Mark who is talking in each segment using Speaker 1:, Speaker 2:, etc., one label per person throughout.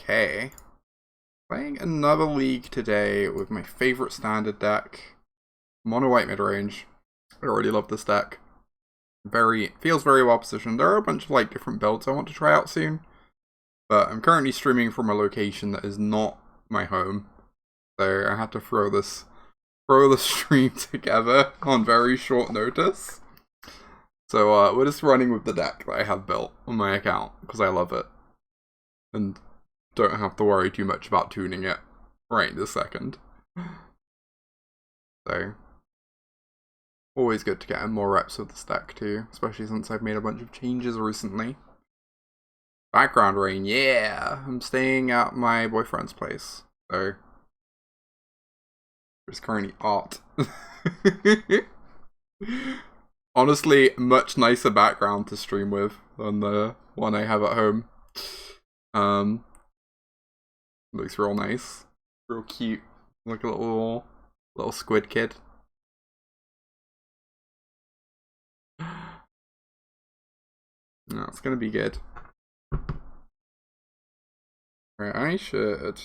Speaker 1: Okay. Playing another league today with my favorite standard deck. Mono white midrange. I already love this deck. Feels very well positioned. There are a bunch of like different builds I want to try out soon. But I'm currently streaming from a location that is not my home. So I had to throw the stream together on very short notice. So we're just running with the deck that I have built on my account because I love it. And don't have to worry too much about tuning it right this second. So, always good to get in more reps with this deck too, especially since I've made a bunch of changes recently. Background rain, yeah! I'm staying at my boyfriend's place, so there's currently art. Honestly, much nicer background to stream with than the one I have at home. Looks real nice. Real cute. Like a little squid kid. No, it's gonna be good. Right, I should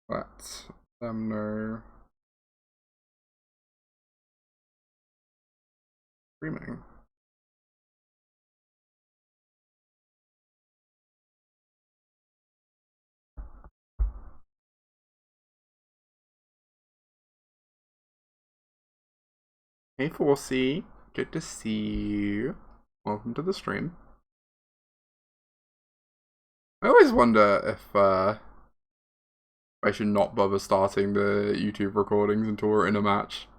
Speaker 1: let them know. Streaming. Hey 4C, good to see you. Welcome to the stream. I always wonder if I should not bother starting the YouTube recordings until we're in a match.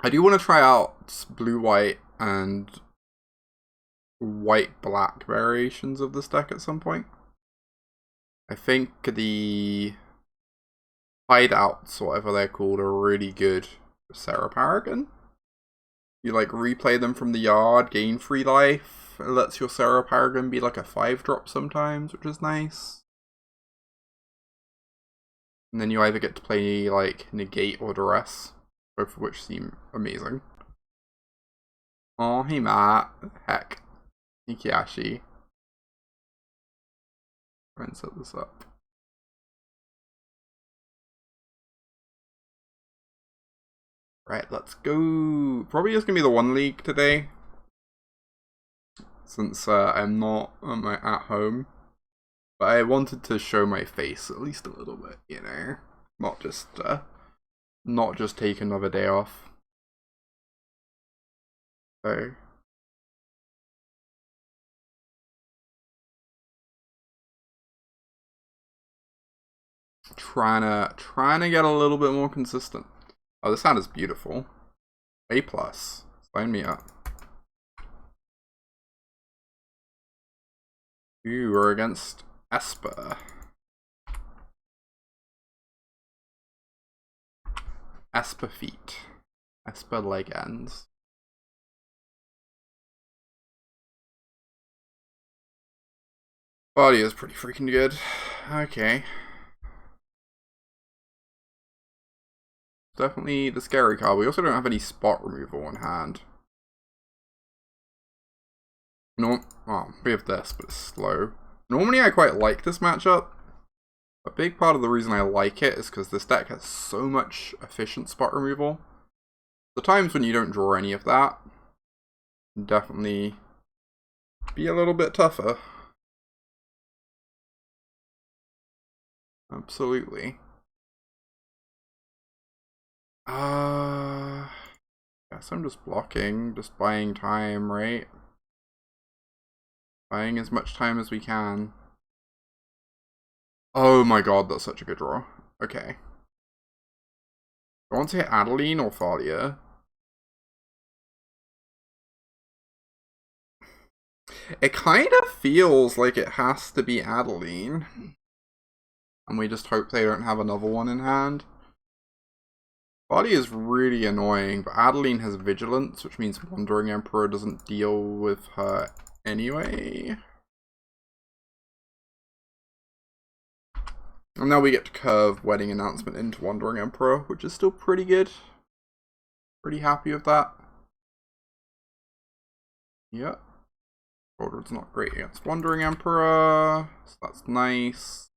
Speaker 1: I do want to try out blue-white and white-black variations of this deck at some point. I think the hideouts, whatever they're called, are really good for Sarah Paragon. You like replay them from the yard, gain free life. It lets your Sarah Paragon be like a 5-drop sometimes, which is nice. And then you either get to play like Negate or Duress, both of which seem amazing. Oh, hey Matt. Heck. Nikiashi. Try and set this up. Right, let's go. Probably just gonna be the one league today, since I'm not at home. But I wanted to show my face at least a little bit, you know, not just take another day off. So trying to get a little bit more consistent. Oh, this hand is beautiful. A+. Sign me up. Ooh, we're against Esper. Esper feet. Esper leg ends. Body is pretty freaking good. Okay. Definitely the scary card. We also don't have any spot removal on hand. No, oh, we have this, but it's slow. Normally I quite like this matchup. A big part of the reason I like it is because this deck has so much efficient spot removal. The times when you don't draw any of that can definitely be a little bit tougher. Absolutely. Guess I'm just blocking, just buying time, right? Buying as much time as we can. Oh my god, that's such a good draw. Okay. I want to hit Adeline or Thalia. It kind of feels like it has to be Adeline. And we just hope they don't have another one in hand. Thalia is really annoying, but Adeline has Vigilance, which means Wandering Emperor doesn't deal with her anyway. And now we get to curve Wedding Announcement into Wandering Emperor, which is still pretty good. Pretty happy with that. Yep. Shouldered's not great against Wandering Emperor, so that's nice.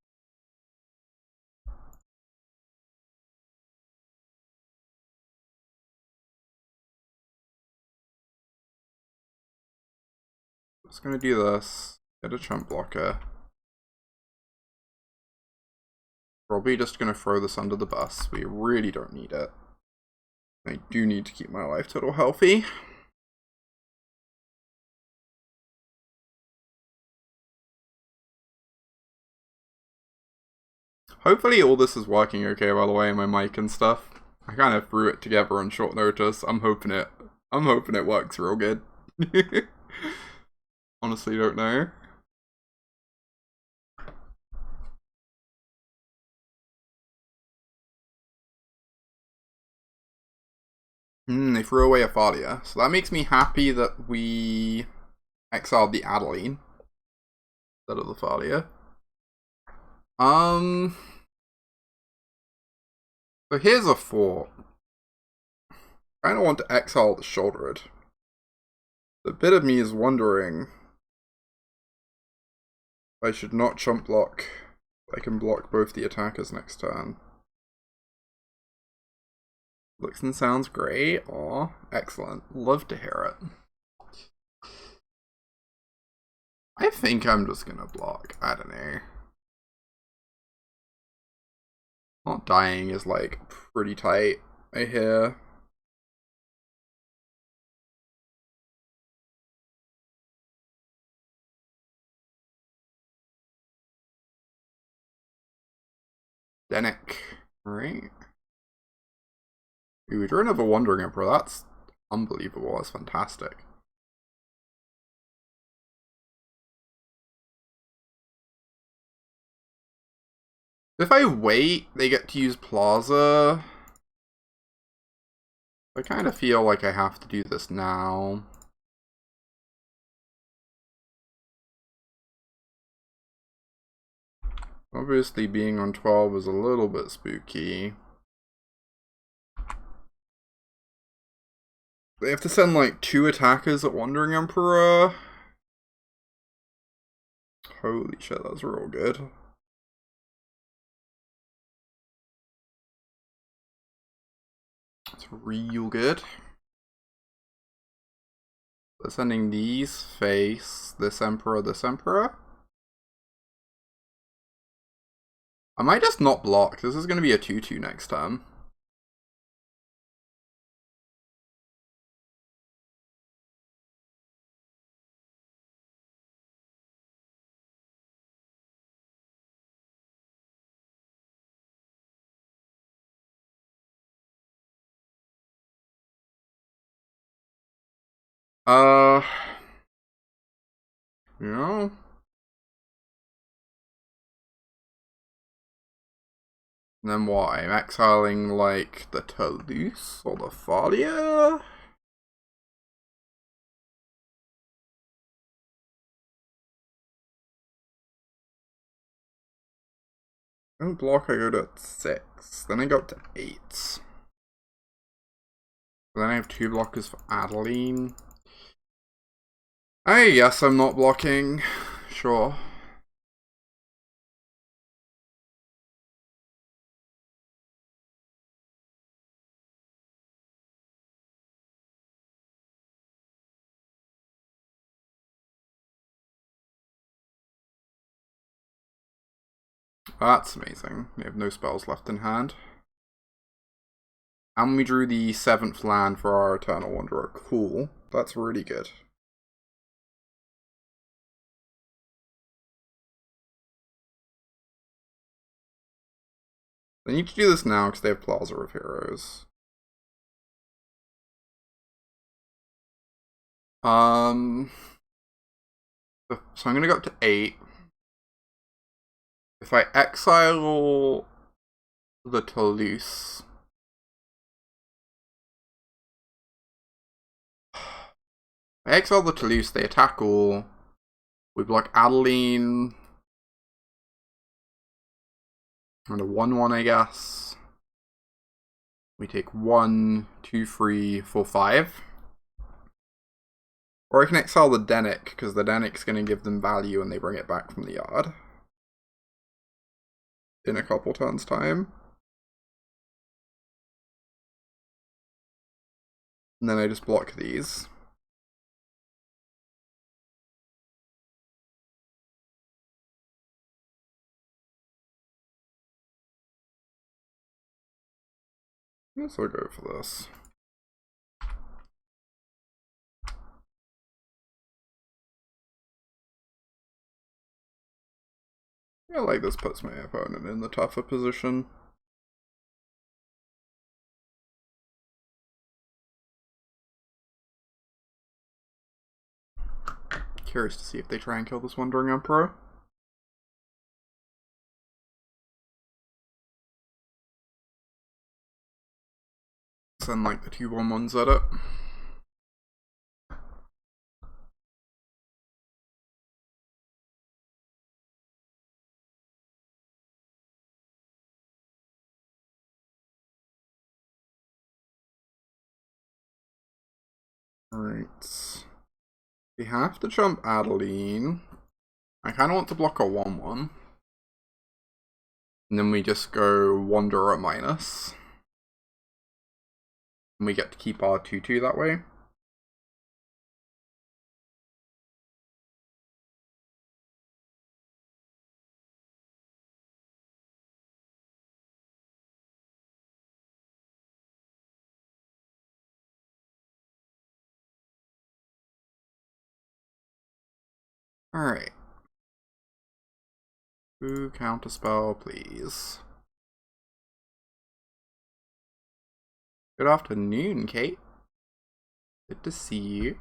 Speaker 1: Just gonna do this. Get a chump blocker. Probably just gonna throw this under the bus. We really don't need it. I do need to keep my life total healthy. Hopefully all this is working okay, by the way, my mic and stuff. I kind of threw it together on short notice. I'm hoping it works real good. Honestly, don't know. They threw away a Thalia. So that makes me happy that we exiled the Adeline instead of the Thalia. So here's a thought. I kind of want to exile the Shouldered. The bit of me is wondering if I should not chump block. I can block both the attackers next turn. Looks and sounds great. Aw, excellent. Love to hear it. I think I'm just gonna block. I don't know. Not dying is like pretty tight, I hear. Denick. Alright. We drew another Wandering Emperor. That's unbelievable. That's fantastic. If I wait, they get to use Plaza. I kind of feel like I have to do this now. Obviously, being on 12 is a little bit spooky. They have to send like 2 attackers at Wandering Emperor. Holy shit, that's real good. It's real good. They're sending these face this Emperor, this Emperor. I might just not block. This is going to be a 2-2 next time. You know. And then what? I'm exiling like the Toulouse or the Thalia? Don't block, I go to 6. Then I go up to 8. Then I have 2 blockers for Adeline. I guess I'm not blocking. Sure. That's amazing. We have no spells left in hand. And we drew the 7th land for our Eternal Wanderer. Cool. That's really good. They need to do this now because they have Plaza of Heroes. So I'm gonna go up to 8. If I exile the Toulouse, I exile the Toulouse, they attack all. We block Adeline. And a 1-1, I guess. We take 1, 2, 3, 4, 5. Or I can exile the Denic, because the Denic's going to give them value and they bring it back from the yard. In a couple turns' time. And then I just block these. I guess I'll go for this. I like this puts my opponent in the tougher position. Curious to see if they try and kill this Wandering Emperor. Send like the 2/1/1s at it. Alright. We have to jump Adeline. I kind of want to block a 1/1. And then we just go Wanderer minus. And we get to keep our 2/2 that way. Alright. Ooh, counterspell, please. Good afternoon, Kate. Good to see you.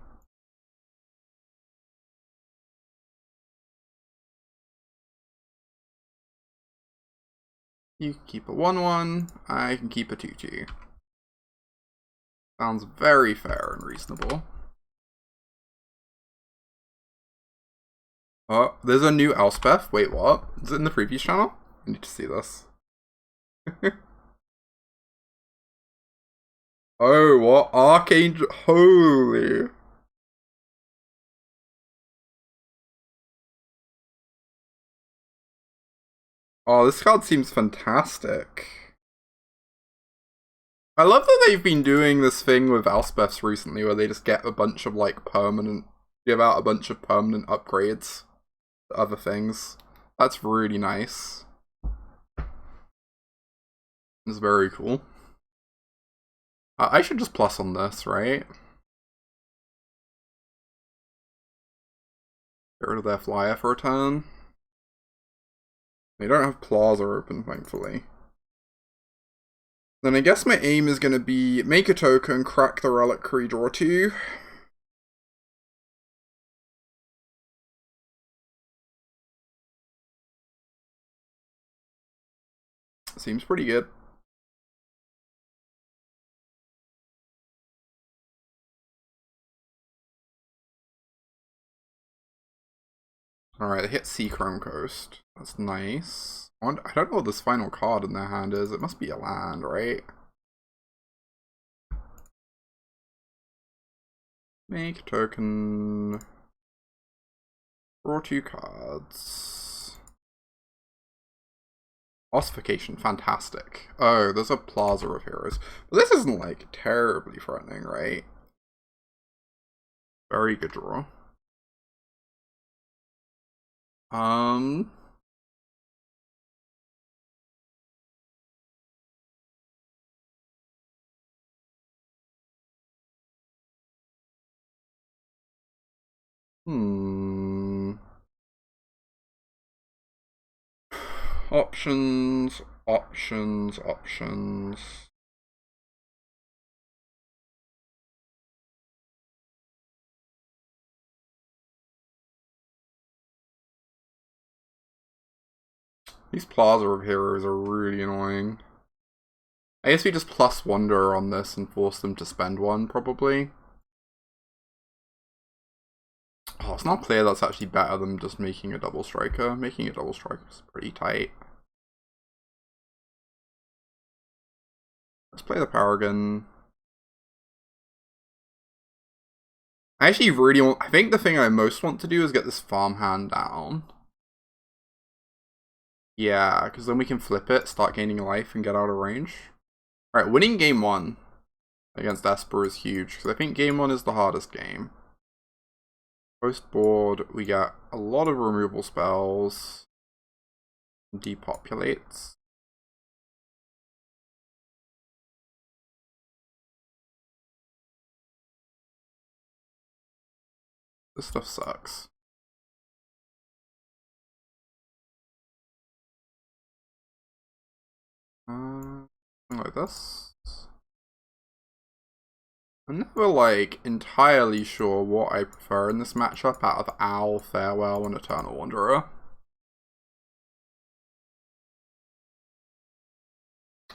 Speaker 1: You can keep a 1/1, I can keep a 2/2. Sounds very fair and reasonable. Oh, there's a new Elspeth. Wait, what? Is it in the previous channel? I need to see this. Oh, what? Archangel. Holy. Oh, this card seems fantastic. I love that they've been doing this thing with Elspeths recently where they just get a bunch of like give out a bunch of permanent upgrades to other things. That's really nice. It's very cool. I should just plus on this, right? Get rid of their flyer for a turn. They don't have Plaza open, thankfully. Then I guess my aim is going to be make a token, crack the Reliquary, draw 2. Seems pretty good. Alright, they hit Seachrome Coast. That's nice. I don't know what this final card in their hand is. It must be a land, right? Make a token. Draw 2 cards. Ossification, fantastic. Oh, there's a Plaza of Heroes. But this isn't like terribly threatening, right? Very good draw. Options, options, options. These Plaza of Heroes are really annoying. I guess we just plus Wanderer on this and force them to spend one, probably. Oh, it's not clear that's actually better than just making a double striker. Making a double striker is pretty tight. Let's play the Paragon. I actually really want... I think the thing I most want to do is get this farmhand down. Yeah, because then we can flip it, start gaining life, and get out of range. Alright, winning game 1 against Esper is huge, because I think game 1 is the hardest game. Post board, we get a lot of removal spells. Depopulates. This stuff sucks. Like this. I'm never, like, entirely sure what I prefer in this matchup out of Owl, Farewell, and Eternal Wanderer.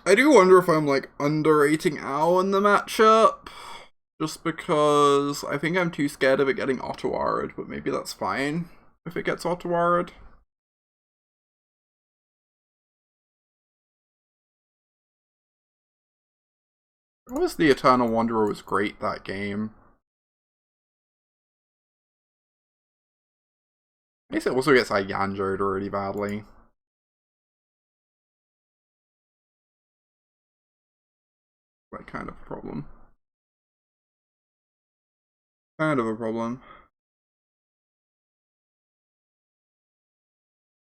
Speaker 1: I do wonder if I'm, like, underrating Owl in the matchup. Just because I think I'm too scared of it getting auto-arred, but maybe that's fine if it gets auto-arred. Was the Eternal Wanderer was great that game. I guess it also gets like Yanjoed really badly. Like kind of a problem. Kind of a problem.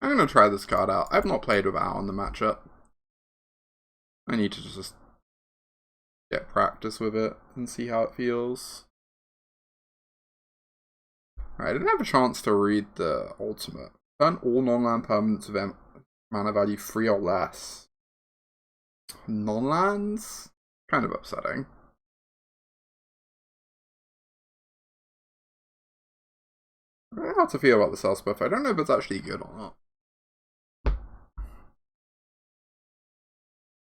Speaker 1: I'm gonna try this card out. I've not played with Al in the matchup. I need to just get practice with it and see how it feels. Alright, I didn't have a chance to read the ultimate. Turn all non-land permanents with mana value 3 or less. Non-lands? Kind of upsetting. I don't know how to feel about this Elspeth. I don't know if it's actually good or not.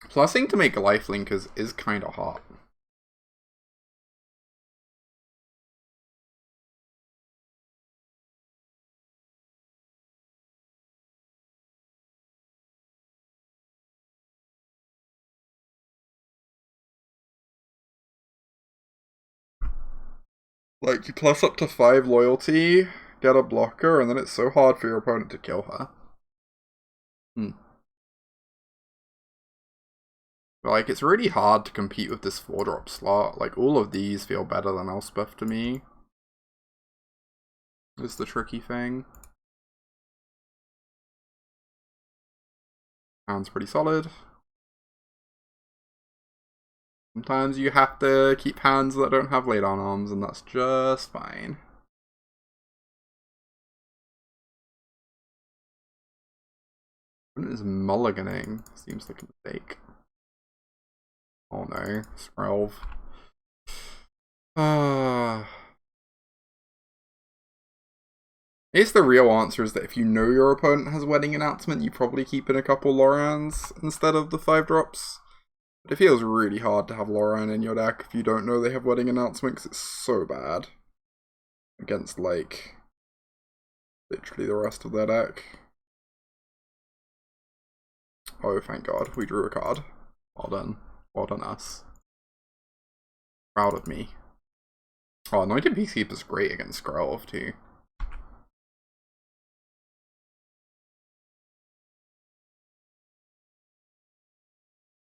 Speaker 1: Plussing to make lifelinkers is kind of hot. Like, you plus up to 5 loyalty, get a blocker, and then it's so hard for your opponent to kill her. But, like, it's really hard to compete with this 4-drop slot. Like, all of these feel better than Elspeth to me. Is the tricky thing. Hand's pretty solid. Sometimes you have to keep hands that don't have laid on arms, and that's just fine. What is mulliganing? Seems like a mistake. Oh no, Skrelv. I guess the real answer is that if you know your opponent has wedding announcement, you probably keep in a couple Lorans instead of the 5-drops. But it feels really hard to have Loran in your deck if you don't know they have wedding announcement, because it's so bad against, like, literally the rest of their deck. Oh, thank God, we drew a card. Well done. Well done us. Proud of me. Oh, Anointed Peacekeeper is great against Skrelv too.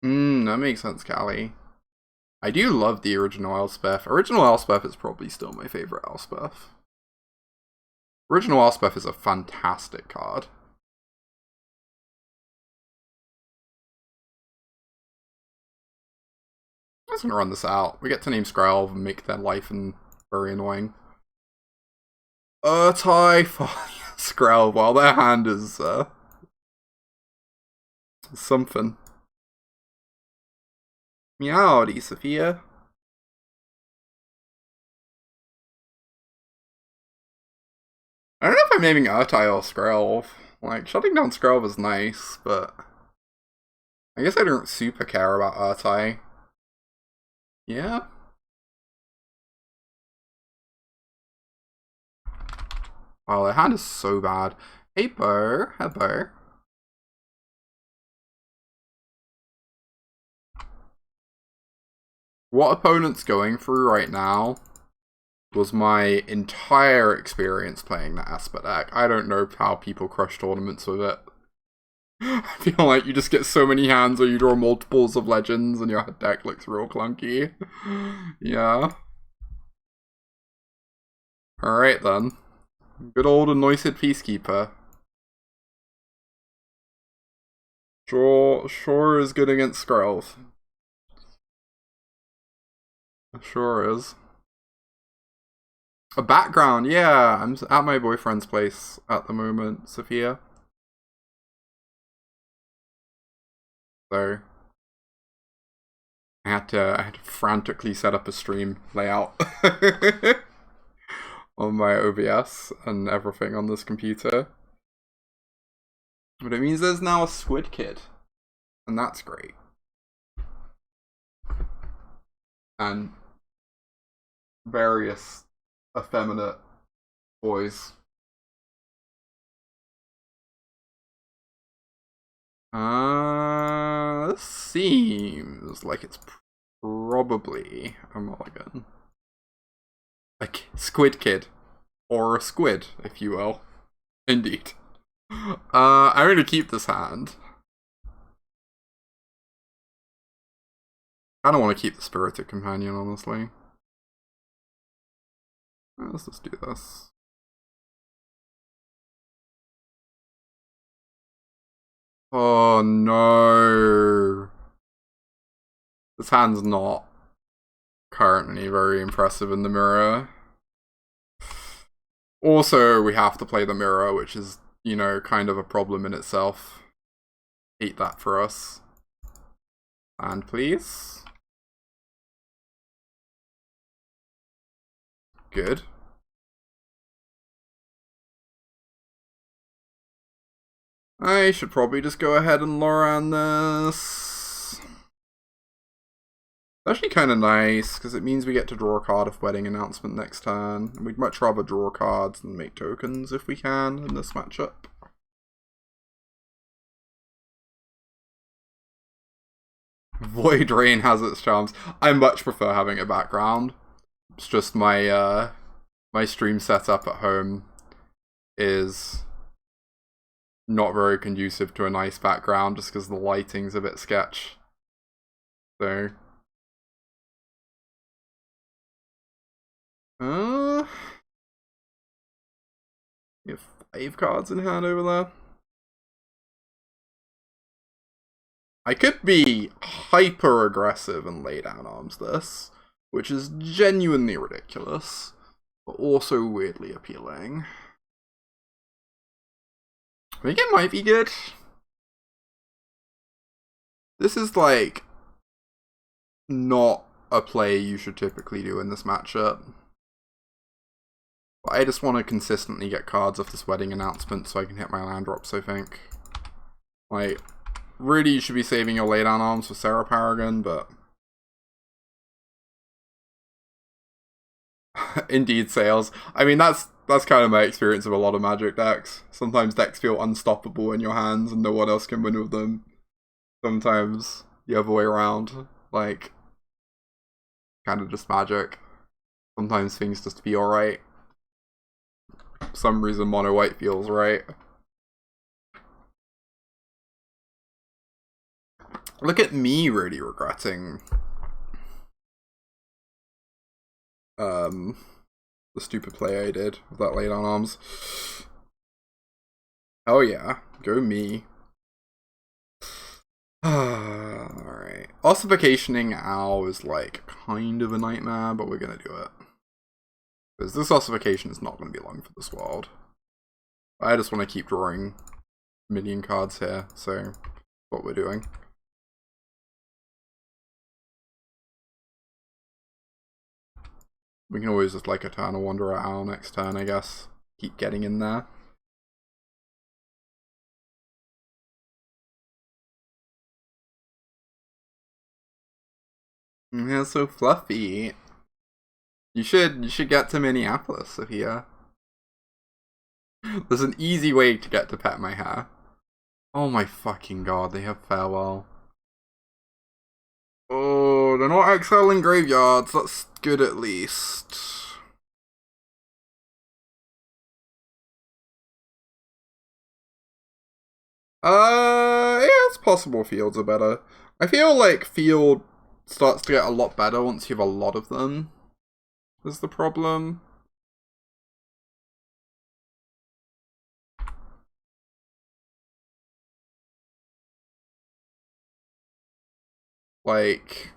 Speaker 1: That makes sense, Callie. I do love the original Elspeth. Original Elspeth is probably still my favorite Elspeth. Original Elspeth is a fantastic card. I'm just gonna run this out. We get to name Skrelv and make their life very annoying. Tie Skrelv while their hand is something. Meowdy, Sophia. I don't know if I'm naming Urtai or Skrelv. Like, shutting down Skrelv is nice, but I guess I don't super care about Urtai. Yeah? Wow, their hand is so bad. Hey, Burr. Hey, Burr. What opponent's going through right now was my entire experience playing that Esper deck. I don't know how people crush tournaments with it. I feel like you just get so many hands where you draw multiples of legends and your deck looks real clunky. Yeah. Alright then. Good old anointed Peacekeeper. Sure is good against Skrells. Sure is. A background, yeah. I'm at my boyfriend's place at the moment, Sophia. So I had to frantically set up a stream layout on my OBS and everything on this computer. But it means there's now a Squid Kid, and that's great. And various effeminate boys. This seems like it's probably a mulligan. A Squid Kid. Or a squid, if you will. Indeed. I'm gonna keep this hand. I don't want to keep the Spirited Companion, honestly. Let's just do this. Oh no. This hand's not currently very impressive in the mirror. Also, we have to play the mirror, which is, you know, kind of a problem in itself. Eat that for us. And please. Good. I should probably just go ahead and Loran this. It's actually kind of nice, because it means we get to draw a card of Wedding Announcement next turn. We'd much rather draw cards than make tokens if we can in this matchup. Void Rain has its charms. I much prefer having a background. It's just my my stream setup at home is not very conducive to a nice background just because the lighting's a bit sketch. So you have 5 cards in hand over there. I could be hyper aggressive and lay down arms this, which is genuinely ridiculous, but also weirdly appealing. I think it might be good. This is like not a play you should typically do in this matchup. But I just want to consistently get cards off this Wedding Announcement so I can hit my land drops, I think. Like, really you should be saving your laydown arms for Sarah Paragon, but indeed sales. I mean, that's kind of my experience of a lot of Magic decks. Sometimes decks feel unstoppable in your hands and no one else can win with them. Sometimes the other way around, like, kind of just Magic. Sometimes things just feel right. For some reason mono white feels right. Look at me really regretting the stupid play I did with that late on arms. Oh yeah, go me. Alright. Ossificationing Owl is like kind of a nightmare, but we're gonna do it. Because this ossification is not gonna be long for this world. I just want to keep drawing minion cards here, so what we're doing. We can always just like Eternal Wanderer Owl next turn, I guess. Keep getting in there. Yeah, so fluffy. You should get to Minneapolis, Sophia. There's an easy way to get to Pet My Hair. Oh my fucking god, they have Farewell. Oh, they're not exiling graveyards, that's good at least. Yeah, it's possible fields are better. I feel like field starts to get a lot better once you have a lot of them, is the problem. Like,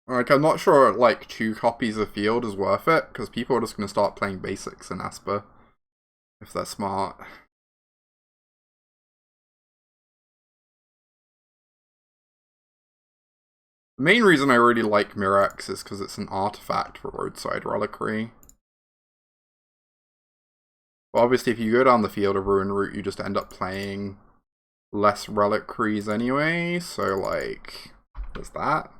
Speaker 1: I'm not sure, like, 2 copies of field is worth it, because people are just going to start playing basics in Esper, if they're smart. The main reason I really like Mirex is because it's an artifact for roadside reliquary. But obviously, if you go down the Field of Ruin route, you just end up playing less reliquaries anyway, so, like, there's that.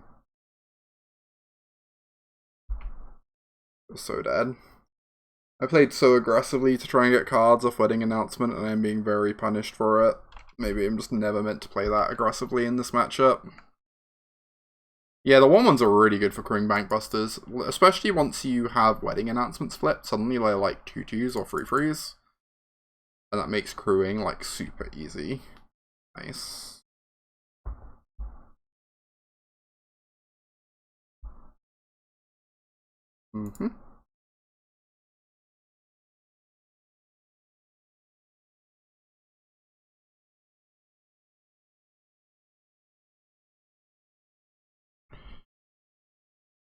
Speaker 1: So dead. I played so aggressively to try and get cards off Wedding Announcement, and I'm being very punished for it. Maybe I'm just never meant to play that aggressively in this matchup. Yeah, the 1/1s are really good for crewing Bankbusters, especially once you have Wedding Announcements flipped. Suddenly they're like 2/2s or 3/3s. And that makes crewing like super easy. Nice. Mm-hmm.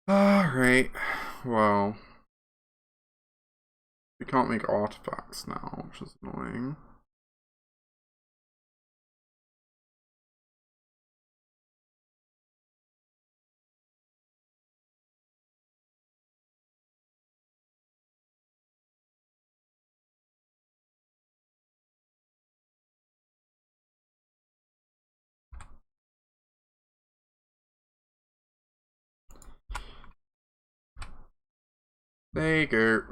Speaker 1: Alright. Well. We can't make artifacts now, which is annoying. There you go.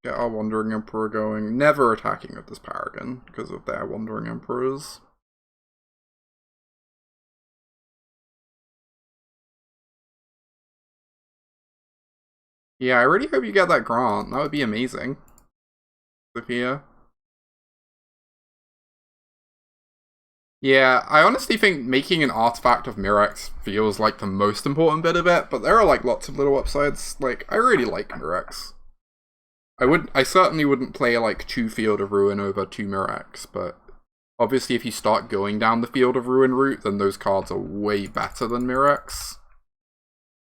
Speaker 1: Get our Wandering Emperor going. Never attacking with this Paragon because of their Wandering Emperors. Yeah, I really hope you get that grant. That would be amazing. Sophia. Yeah, I honestly think making an artifact of Mirex feels like the most important bit of it, but there are like lots of little upsides. Like, I really like Mirex. I certainly wouldn't play like 2 Field of Ruin over 2 Mirex, but obviously if you start going down the Field of Ruin route, then those cards are way better than Mirex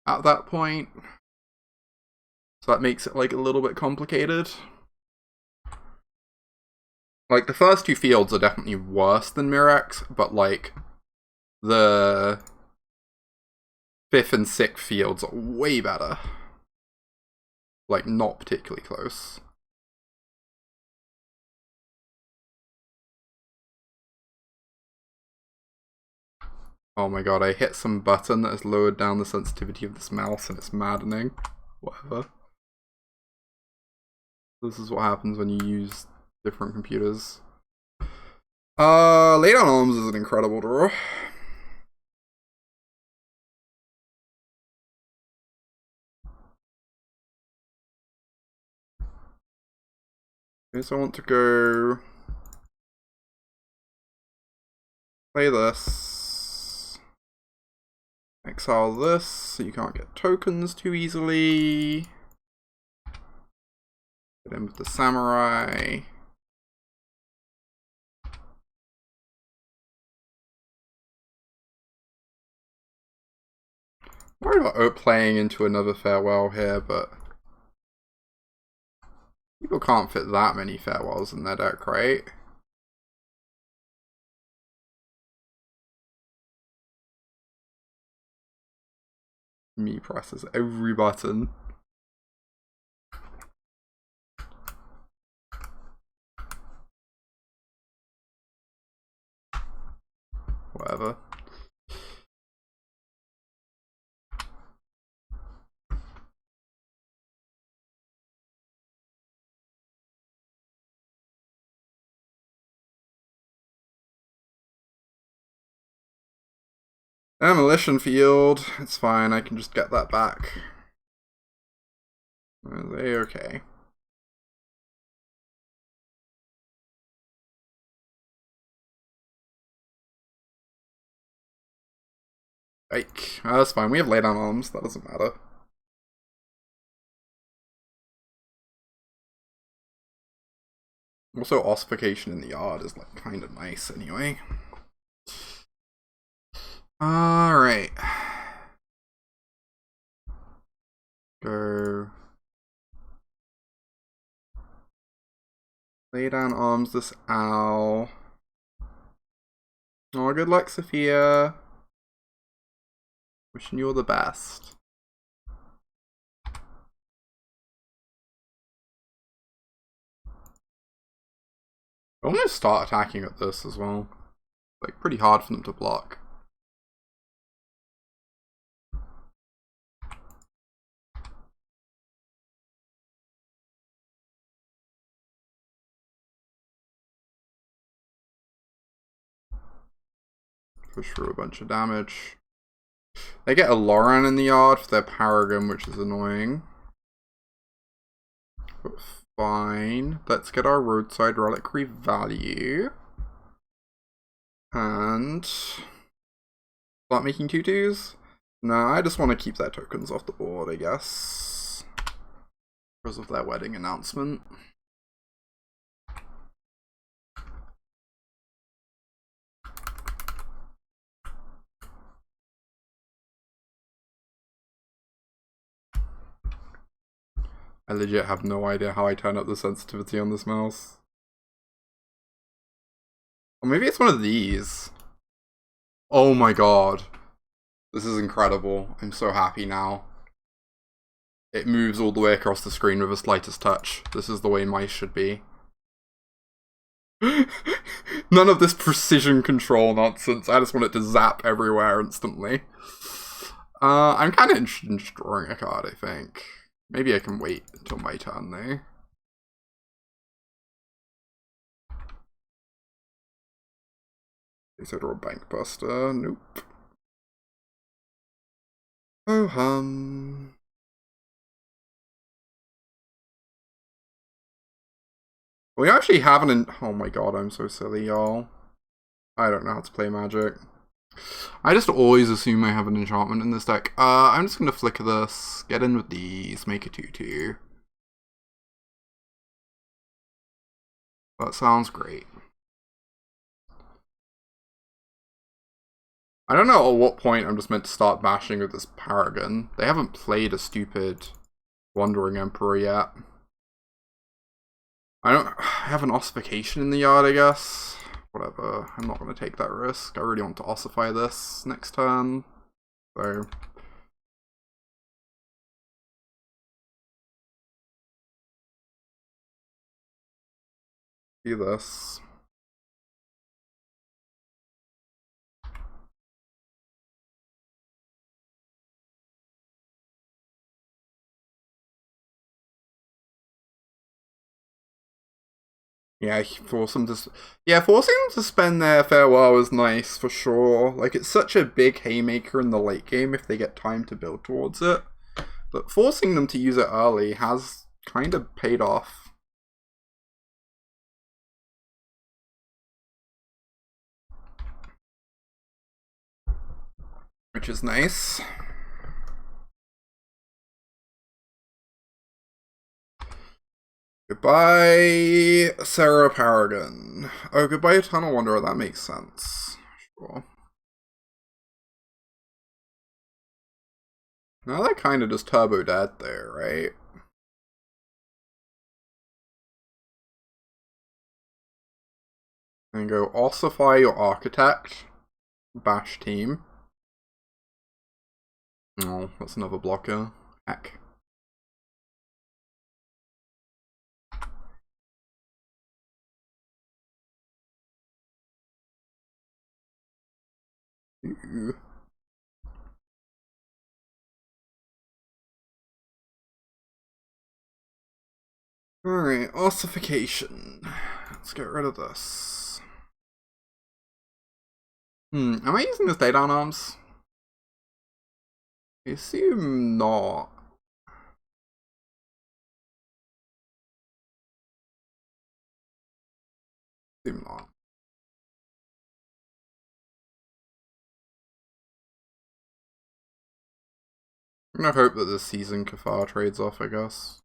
Speaker 1: at that point. So that makes it like a little bit complicated. Like, the first 2 fields are definitely worse than Mirex, but like the 5th and 6th fields are way better. Like, not particularly close. Oh my god, I hit some button that has lowered down the sensitivity of this mouse and it's maddening. Whatever. This is what happens when you use different computers. Lay Down Arms is an incredible draw. Okay, so I want to go play this. Exile this, so you can't get tokens too easily. Get in with the Samurai. I'm worried about playing into another Farewell here, but people can't fit that many Farewells in their deck, right? Me presses every button. Whatever. Demolition field. It's fine, I can just get that back. Okay. Like, oh, that's fine. We have laydown arms. That doesn't matter. Also, ossification in the yard is like kind of nice anyway. Alright. Go. Lay down arms this owl. Oh, good luck, Sophia. Wishing you all the best. I'm gonna start attacking at this as well. Like, pretty hard for them to block. Push through a bunch of damage. They get a Lauren in the yard for their Paragon, which is annoying. But fine. Let's get our roadside reliquary value. And start making tutus? No, I just want to keep their tokens off the board, I guess. Because of their wedding announcement. I legit have no idea how I turn up the sensitivity on this mouse. Or maybe it's one of these. Oh my god. This is incredible. I'm so happy now. It moves all the way across the screen with the slightest touch. This is the way mice should be. None of this precision control nonsense. I just want it to zap everywhere instantly. I'm kind of interested in just drawing a card, I think. Maybe I can wait until my turn though. They said draw a Bank Buster. Nope. Oh we actually have an oh my god, I'm so silly, y'all. I don't know how to play Magic. I just always assume I have an enchantment in this deck. I'm just gonna flicker this, get in with these, make a 2/2. That sounds great. I don't know at what point I'm just meant to start bashing with this Paragon. They haven't played a stupid Wandering Emperor yet. I have an ossification in the yard, I guess. Whatever, I'm not going to take that risk. I really want to ossify this next turn. So do this. Yeah, forcing them to spend their farewell is nice for sure. Like, it's such a big haymaker in the late game if they get time to build towards it. But forcing them to use it early has kind of paid off. Which is nice. Goodbye, Sarah Paragon. Oh, goodbye, Eternal Wanderer. That makes sense. Sure. Now they're kind of just turbo dead there, right? And go ossify your Architect. Bash team. Oh, that's another blocker. Heck. Ooh. Alright, ossification. Let's get rid of this. Am I using this Daydown Arms? I assume not. Assume not. I'm gonna hope that this season Kafar trades off, I guess.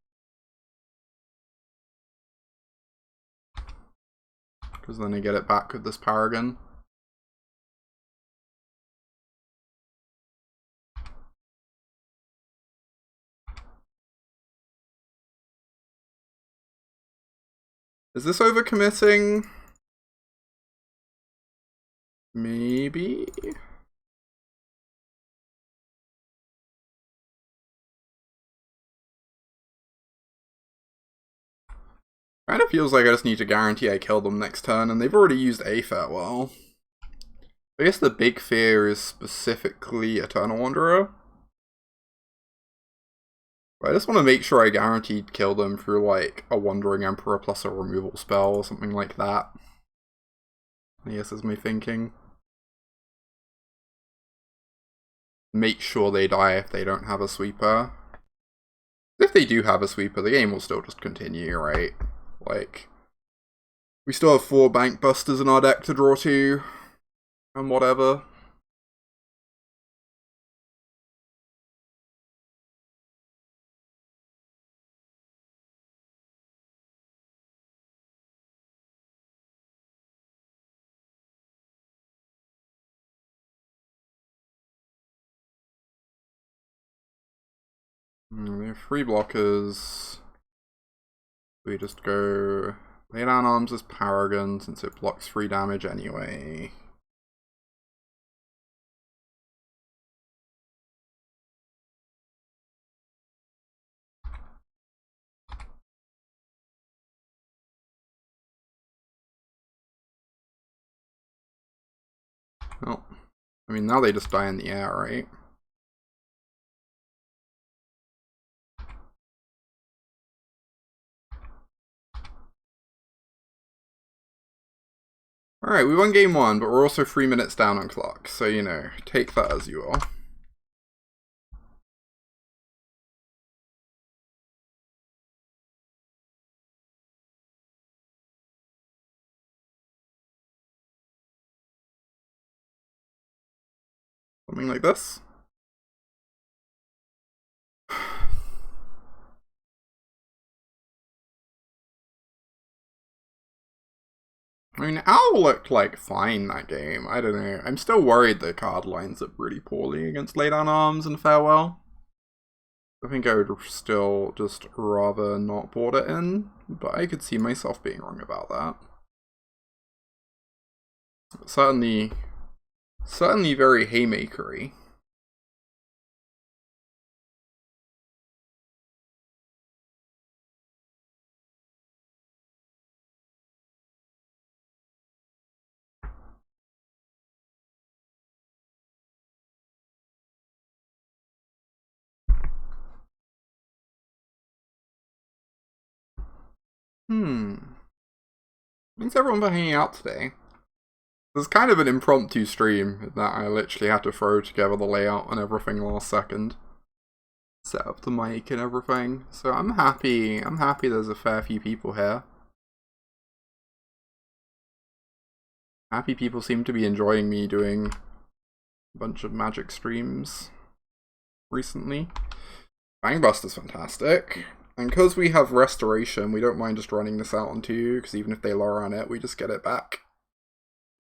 Speaker 1: Because then I get it back with this Paragon. Is this overcommitting? Maybe? Kind of feels like I just need to guarantee I kill them next turn, and they've already used a farewell. I guess the big fear is specifically Eternal Wanderer. But I just want to make sure I guaranteed kill them through like a Wandering Emperor plus a removal spell or something like that. I guess is my thinking. Make sure they die if they don't have a sweeper. If they do have a sweeper, the game will still just continue, right? Like, we still have 4 Bank Busters in our deck to draw to, and whatever. We have 3 blockers. We just go lay down arms as Paragon since it blocks 3 damage anyway. Well, I mean, now they just die in the air, right? Alright, we won game 1, but we're also 3 minutes down on clock, so, you know, take that as you will. Something like this. I mean, Owl looked like fine that game. I don't know. I'm still worried the card lines up really poorly against Lay Down Arms and Farewell. I think I would still just rather not board it in, but I could see myself being wrong about that. Certainly very haymakery. Thanks everyone for hanging out today. This is kind of an impromptu stream that I literally had to throw together the layout and everything last second. Set up the mic and everything. So I'm happy there's a fair few people here. Happy people seem to be enjoying me doing a bunch of Magic streams recently. Bangbuster's fantastic. And because we have Restoration, we don't mind just running this out on 2, because even if they lower on it, we just get it back.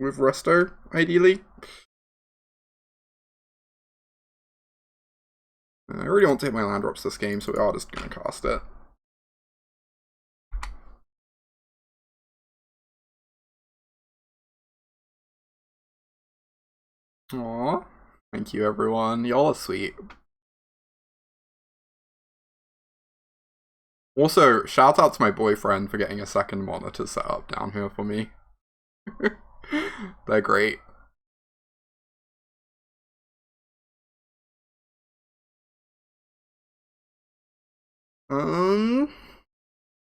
Speaker 1: With Resto, ideally. I really want to hit my land drops this game, so we are just going to cast it. Aww. Thank you, everyone. Y'all are sweet. Also, shout out to my boyfriend for getting a second monitor set up down here for me. They're great.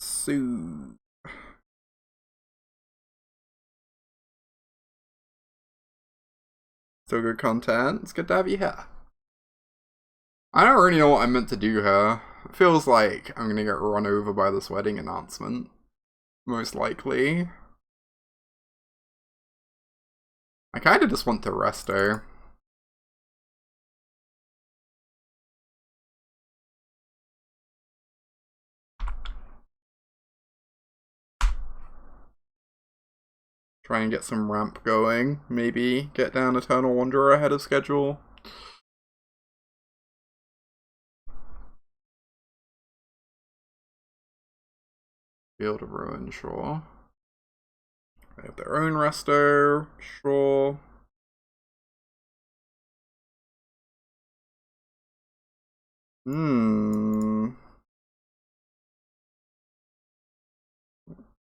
Speaker 1: So... Still good content. It's good to have you here. I don't really know what I'm meant to do here. It feels like I'm gonna get run over by this wedding announcement. Most likely. I kinda just want to resto. Try and get some ramp going. Maybe get down Eternal Wanderer ahead of schedule. Field of Ruin, sure. They have their own resto, sure.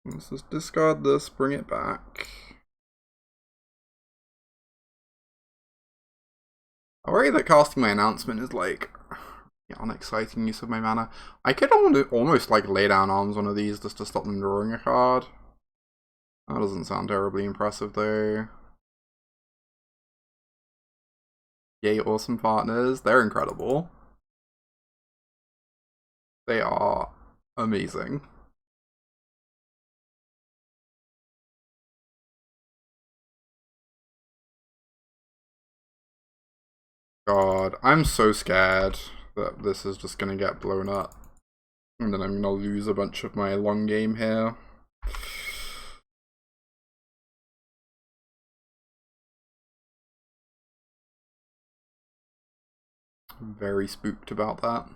Speaker 1: Let's just discard this, bring it back. I worry that casting my announcement is like unexciting use of my mana. I could almost like lay down arms one of these just to stop them drawing a card. That doesn't sound terribly impressive though. Yay, awesome partners. They're incredible. They are amazing. God, I'm so scared that this is just gonna get blown up. And then I'm gonna lose a bunch of my long game here. I'm very spooked about that.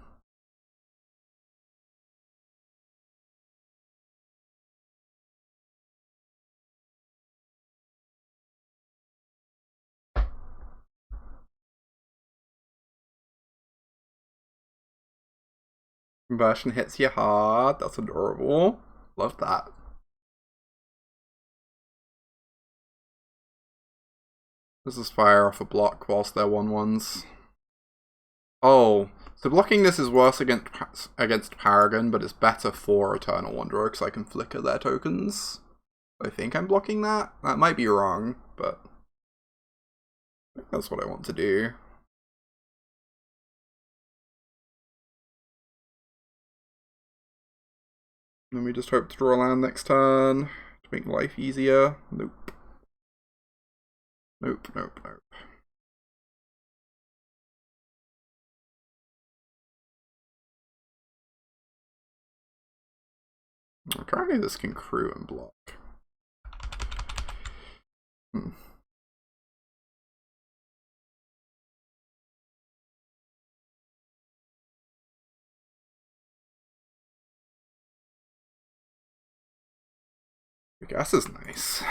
Speaker 1: Conversion hits you hard. That's adorable. Love that. This is fire off a block whilst they're 1/1s. Oh, so blocking this is worse against Paragon, but it's better for Eternal Wanderer because I can flicker their tokens. I think I'm blocking that. That might be wrong, but I think that's what I want to do. And then we just hope to draw a land next turn to make life easier. Nope. Nope, nope, nope. Currently this can crew and block. I guess is nice.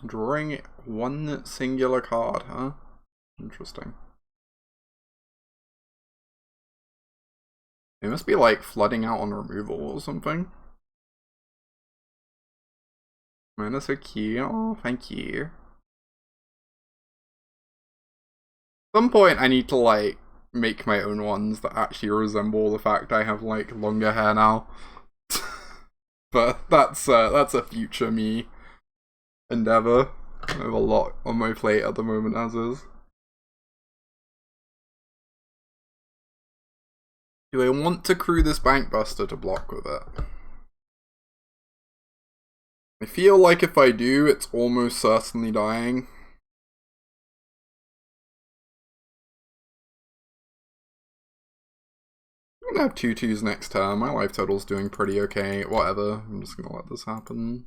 Speaker 1: Drawing one singular card, huh? Interesting. It must be like flooding out on removal or something. Man, that's so cute. Oh, thank you. At some point I need to like make my own ones that actually resemble the fact I have like longer hair now. But that's a future me endeavor. I have a lot on my plate at the moment as is. Do I want to crew this Bankbuster to block with it? I feel like if I do, it's almost certainly dying. I'm gonna have 2/2s next turn. My life total's doing pretty okay. Whatever. I'm just gonna let this happen.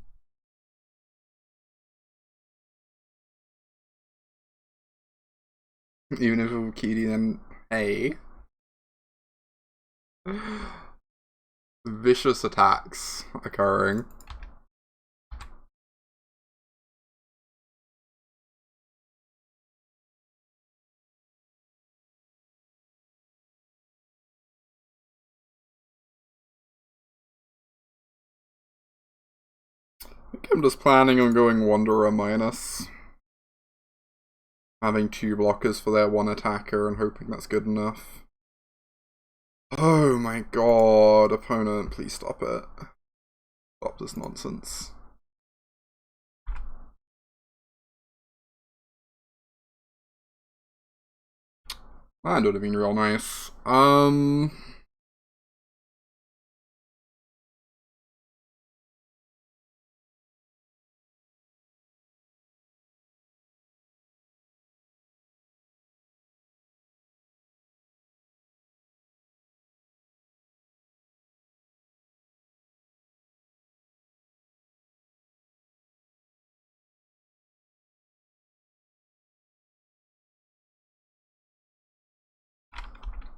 Speaker 1: Even if it was Kitty, then hey. Vicious attacks occurring. I think I'm just planning on going Wanderer minus. having 2 blockers for their 1 attacker and hoping that's good enough. Oh my god, opponent, please stop it. Stop this nonsense. That would have been real nice.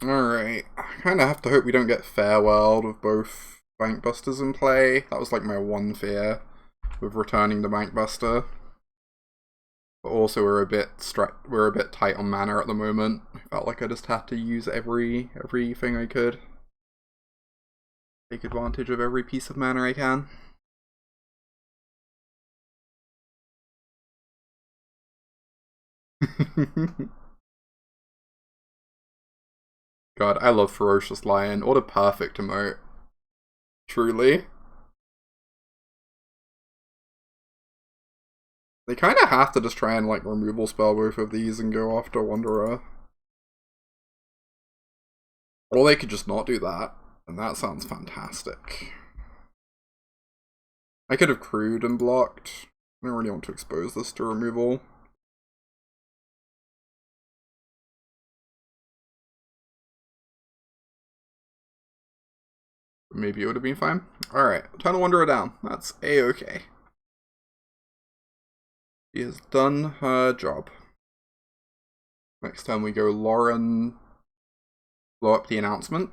Speaker 1: Alright, I kind of have to hope we don't get Farewelled with both Bankbusters in play. That was like my one fear with returning the Bankbuster. But also we're a bit tight on mana at the moment. I felt like I just had to use everything I could. Take advantage of every piece of mana I can. God, I love Ferocious Lion. What a perfect emote. Truly. They kind of have to just try and like removal spell both of these and go after Wanderer. Or they could just not do that, and that sounds fantastic. I could have crewed and blocked. I don't really want to expose this to removal. Maybe it would have been fine. Alright, Tunnel Wanderer down. That's a-okay. She has done her job. Next time we go Lauren, blow up the announcement.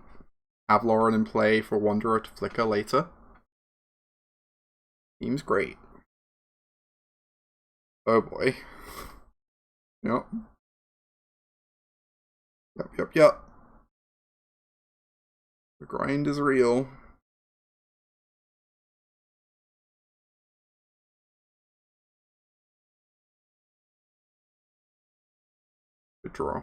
Speaker 1: Have Lauren in play for Wanderer to flicker later. Seems great. Oh boy. Yep. Yep. The grind is real. Good draw.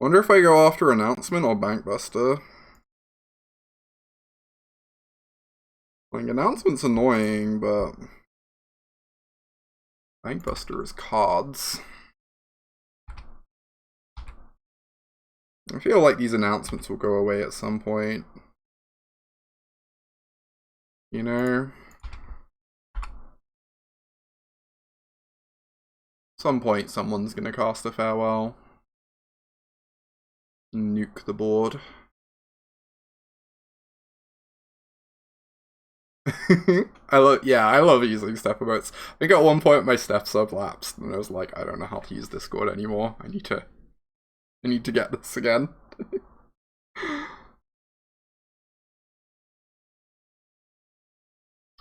Speaker 1: Wonder if I go after Announcement or Bankbuster. Like, Announcement's annoying, but Bankbuster is cards. I feel like these announcements will go away at some point. You know? Some point someone's gonna cast a Farewell. Nuke the board. I love using step emotes. I think at one point my step sub lapsed and I was like, I don't know how to use Discord anymore. I need to get this again.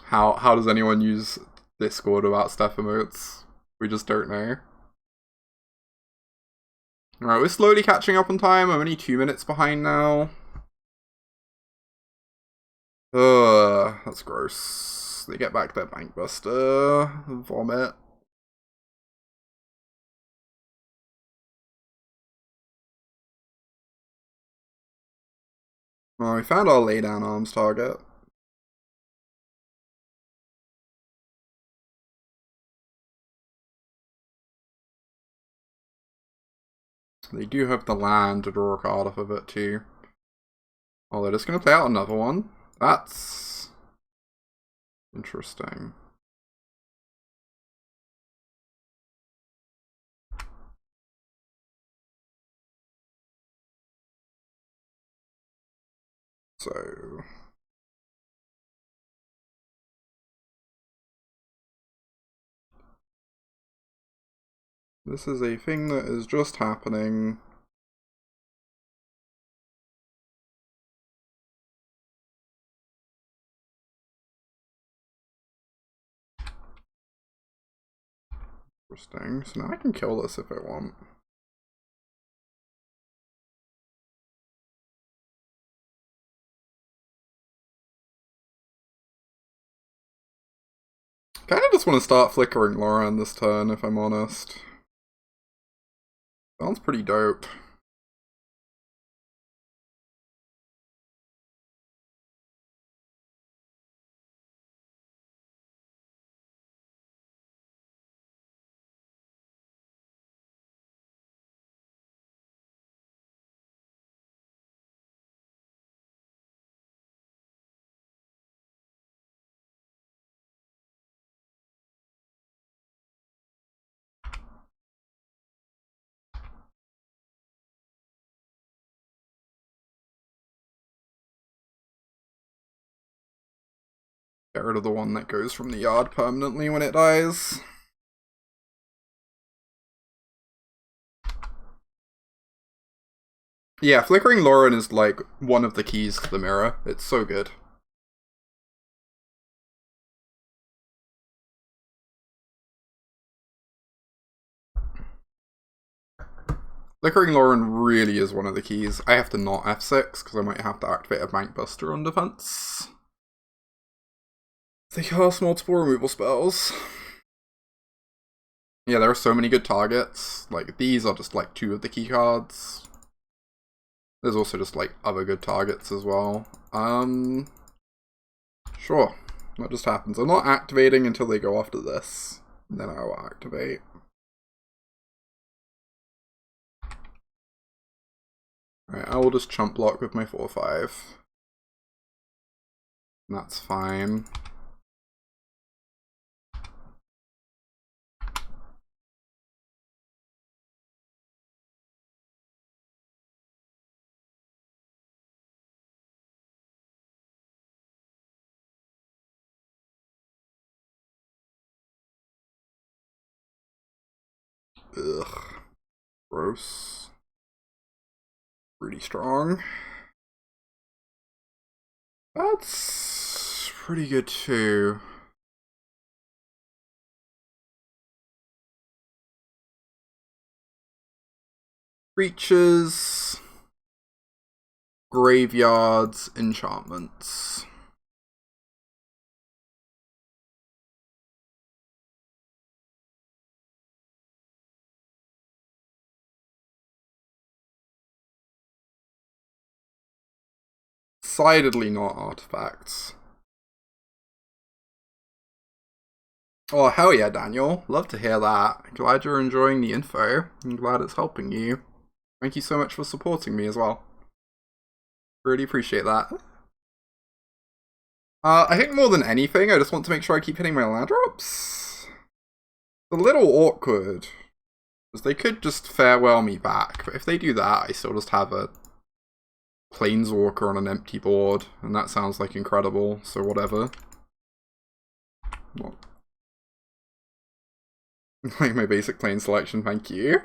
Speaker 1: How does anyone use Discord without step emotes? We just don't know. Alright, we're slowly catching up on time. I'm only 2 minutes behind now. Ugh, that's gross. They get back their Bankbuster. Vomit. Oh, we found our laydown arms target. They do have the land to draw a card off of it too. Oh, they're just going to play out another one? That's interesting. So... this is a thing that is just happening. Interesting. So now I can kill this if I want. Kinda just want to start flickering Lauren this turn, if I'm honest. Sounds pretty dope. Get rid of the one that goes from the yard permanently when it dies. Yeah, Flickering Lauren is like one of the keys to the mirror. It's so good. Flickering Lauren really is one of the keys. I have to not F6 because I might have to activate a Bank Buster on defense. They cast multiple removal spells. Yeah, there are so many good targets. Like, these are just like 2 of the key cards. There's also just like other good targets as well. Sure. That just happens. I'm not activating until they go after this. And then I will activate. Alright, I will just chump block with my 4/5. That's fine. Ugh. Gross. Pretty strong. That's pretty good too. Creatures. Graveyards. Enchantments. Decidedly not artifacts. Oh, hell yeah, Daniel. Love to hear that. Glad you're enjoying the info. I'm glad it's helping you. Thank you so much for supporting me as well. Really appreciate that. I think more than anything, I just want to make sure I keep hitting my land drops. It's a little awkward. Because they could just farewell me back, but if they do that, I still just have a Planeswalker on an empty board, and that sounds like incredible, so whatever. Well, like my basic plane selection, thank you.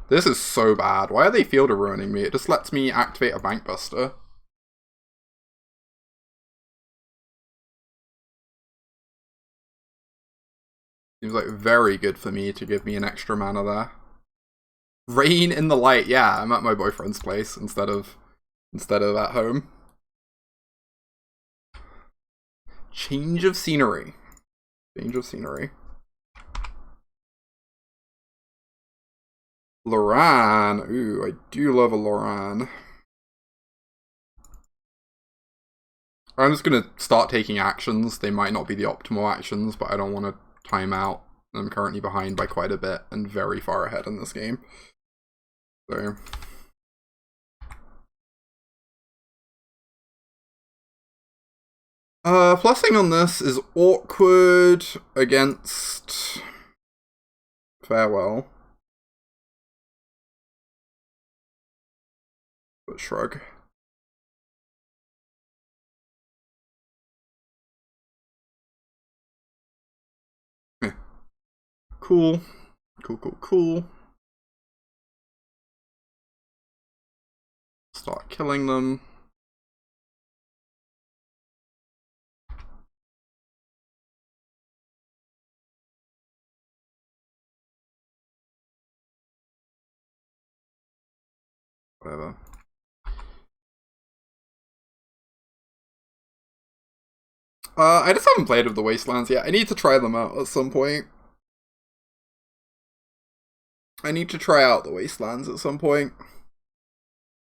Speaker 1: This is so bad. Why are they fielder ruining me? It just lets me activate a Bank Buster. Seems like very good for me to give me an extra mana there. Rain in the light, yeah, I'm at my boyfriend's place instead of at home. Change of scenery. Change of scenery. Loran. Ooh, I do love a Loran. I'm just gonna start taking actions. They might not be the optimal actions, but I don't want to time out. I'm currently behind by quite a bit and very far ahead in this game. So. Plussing on this is awkward against Farewell. But shrug. Cool. Cool. Start killing them. Whatever. I just haven't played with the Wastelands yet. I need to try them out at some point. I need to try out the Wastelands at some point.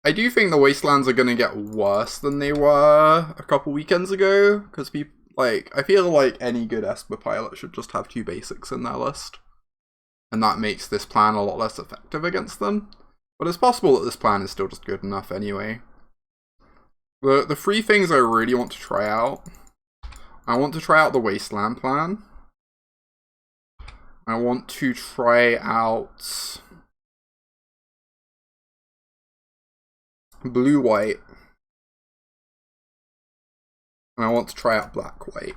Speaker 1: I do think the Wastelands are going to get worse than they were a couple weekends ago, because people, like, I feel like any good Esper pilot should just have 2 basics in their list. And that makes this plan a lot less effective against them. But it's possible that this plan is still just good enough anyway. The 3 things I really want to try out. I want to try out the Wasteland plan. I want to try out blue-white. And I want to try out black-white.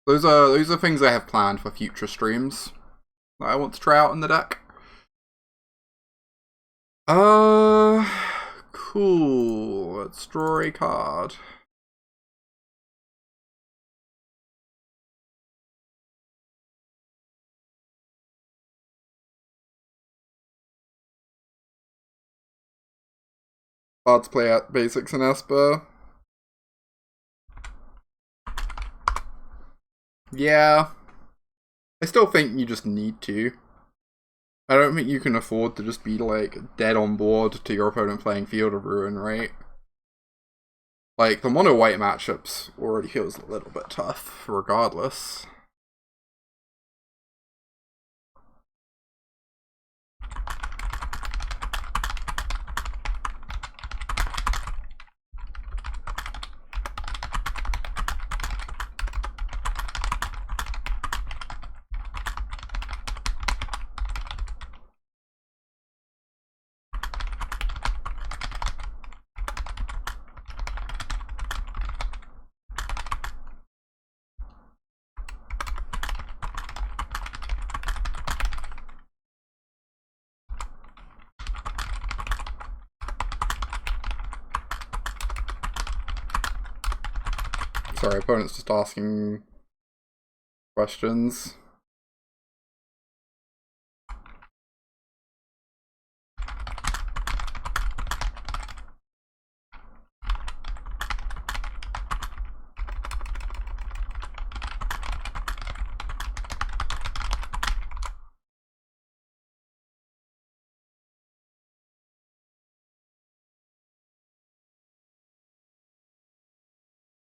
Speaker 1: Those are things I have planned for future streams that I want to try out in the deck. Cool. Let's draw a card. Hard to play at basics in Esper. Yeah. I still think you just need to. I don't think you can afford to just be, like, dead on board to your opponent playing Field of Ruin, right? Like, the mono-white matchups already feels a little bit tough, regardless. Sorry, opponent's just asking questions.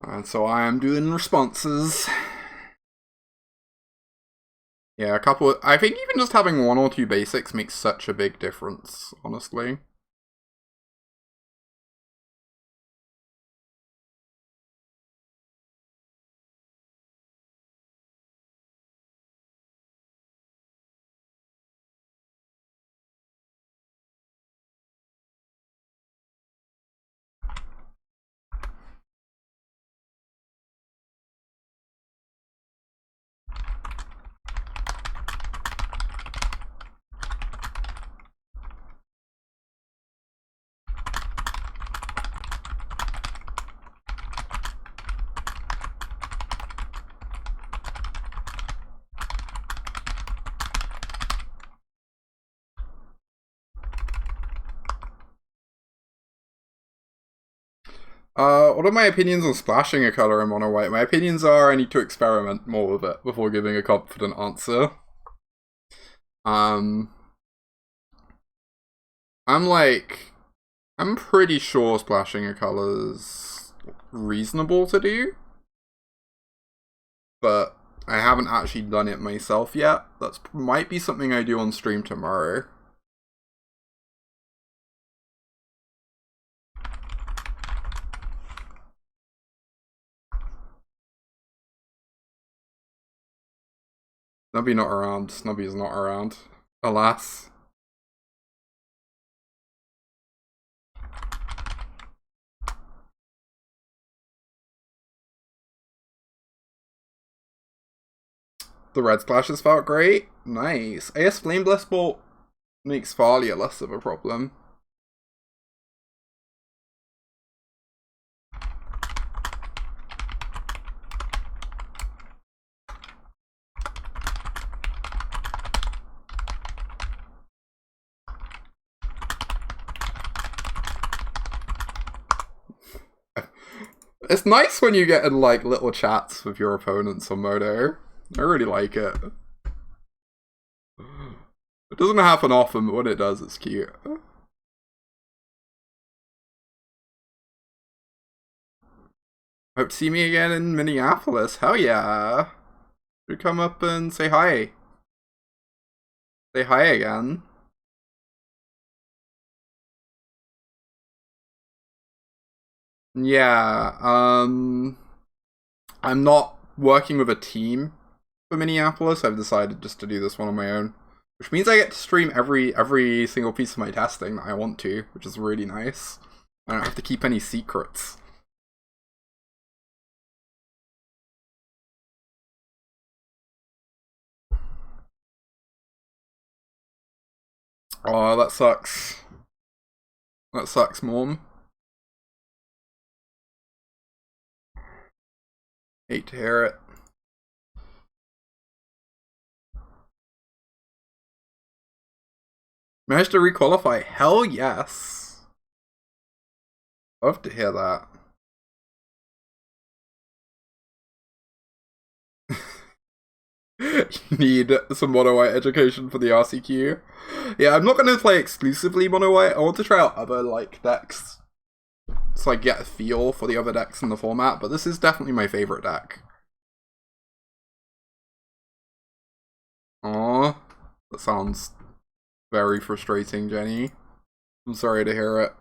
Speaker 1: And so I am doing responses. Yeah, I think even just having 1 or 2 basics makes such a big difference, honestly. What are my opinions on splashing a color in mono white? My opinions are I need to experiment more with it before giving a confident answer. I'm pretty sure splashing a color's reasonable to do, but I haven't actually done it myself yet. That might be something I do on stream tomorrow. Snubby not around. Snubby is not around. Alas. The red splashes felt great. Nice. I guess Flame Blast Bolt makes Thalia less of a problem. It's nice when you get in like little chats with your opponents on Moto. I really like it. It doesn't happen often, but when it does, it's cute. Hope to see me again in Minneapolis. Hell yeah. Should come up and say hi. Say hi again. Yeah, I'm not working with a team for Minneapolis. I've decided just to do this one on my own. Which means I get to stream every single piece of my testing that I want to, which is really nice. I don't have to keep any secrets. Oh, that sucks. That sucks, Mom. Hate to hear it. Managed to requalify? Hell yes. Love to hear that. Need some mono white education for the RCQ. Yeah, I'm not going to play exclusively mono white. I want to try out other like decks, so I get a feel for the other decks in the format. But this is definitely my favorite deck. Aww, that sounds very frustrating, Jenny. I'm sorry to hear it.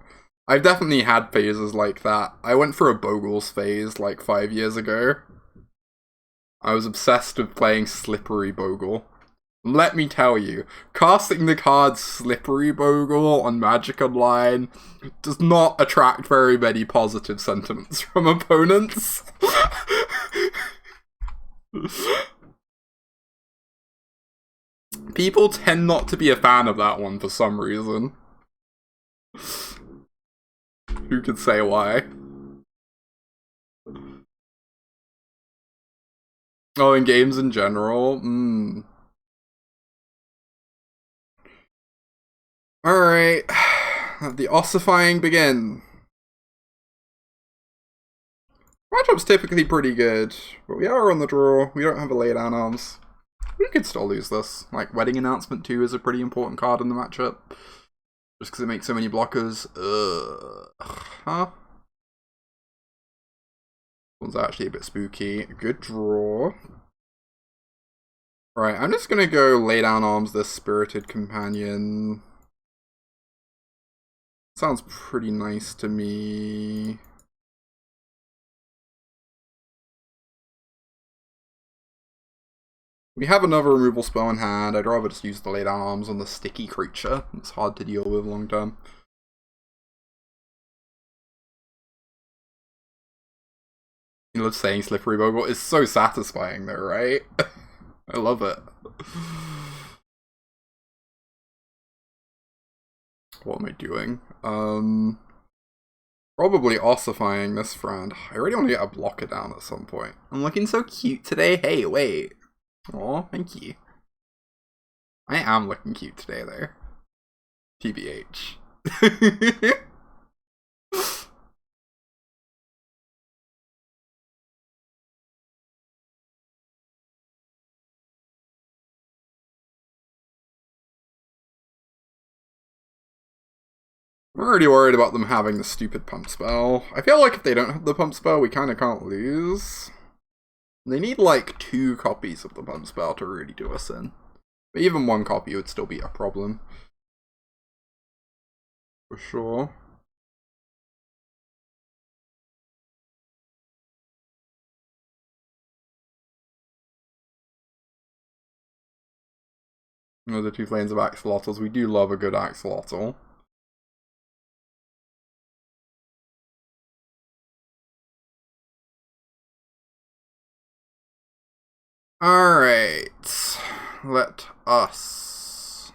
Speaker 1: I've definitely had phases like that. I went through a Bogles phase like 5 years ago. I was obsessed with playing Slippery Bogle. Let me tell you, casting the card Slippery Bogle on Magic Online does not attract very many positive sentiments from opponents. People tend not to be a fan of that one for some reason. Who could say why? Oh, in games in general? Alright. Let the ossifying begin. Matchup's typically pretty good, but we are on the draw. We don't have a laydown arms. We could still lose this. Like, Wedding Announcement 2 is a pretty important card in the matchup. Just because it makes so many blockers. Huh? One's actually a bit spooky. Good draw. Right, I'm just gonna go lay down arms this Spirited Companion. Sounds pretty nice to me. We have another removal spell in hand. I'd rather just use the lay down arms on the sticky creature. It's hard to deal with long term. You love saying Slippery Bogle. It's so satisfying though, right? I love it. What am I doing? Probably ossifying this friend. I really want to get a blocker down at some point. I'm looking so cute today. Hey, wait. Aw, thank you. I am looking cute today, though. TBH. I'm already worried about them having the stupid pump spell. I feel like if they don't have the pump spell, we kind of can't lose. They need like 2 copies of the pump spell to really do us in. But even 1 copy would still be a problem. For sure. Another 2 lanes of axolotls. We do love a good axolotl. Alright. Let us.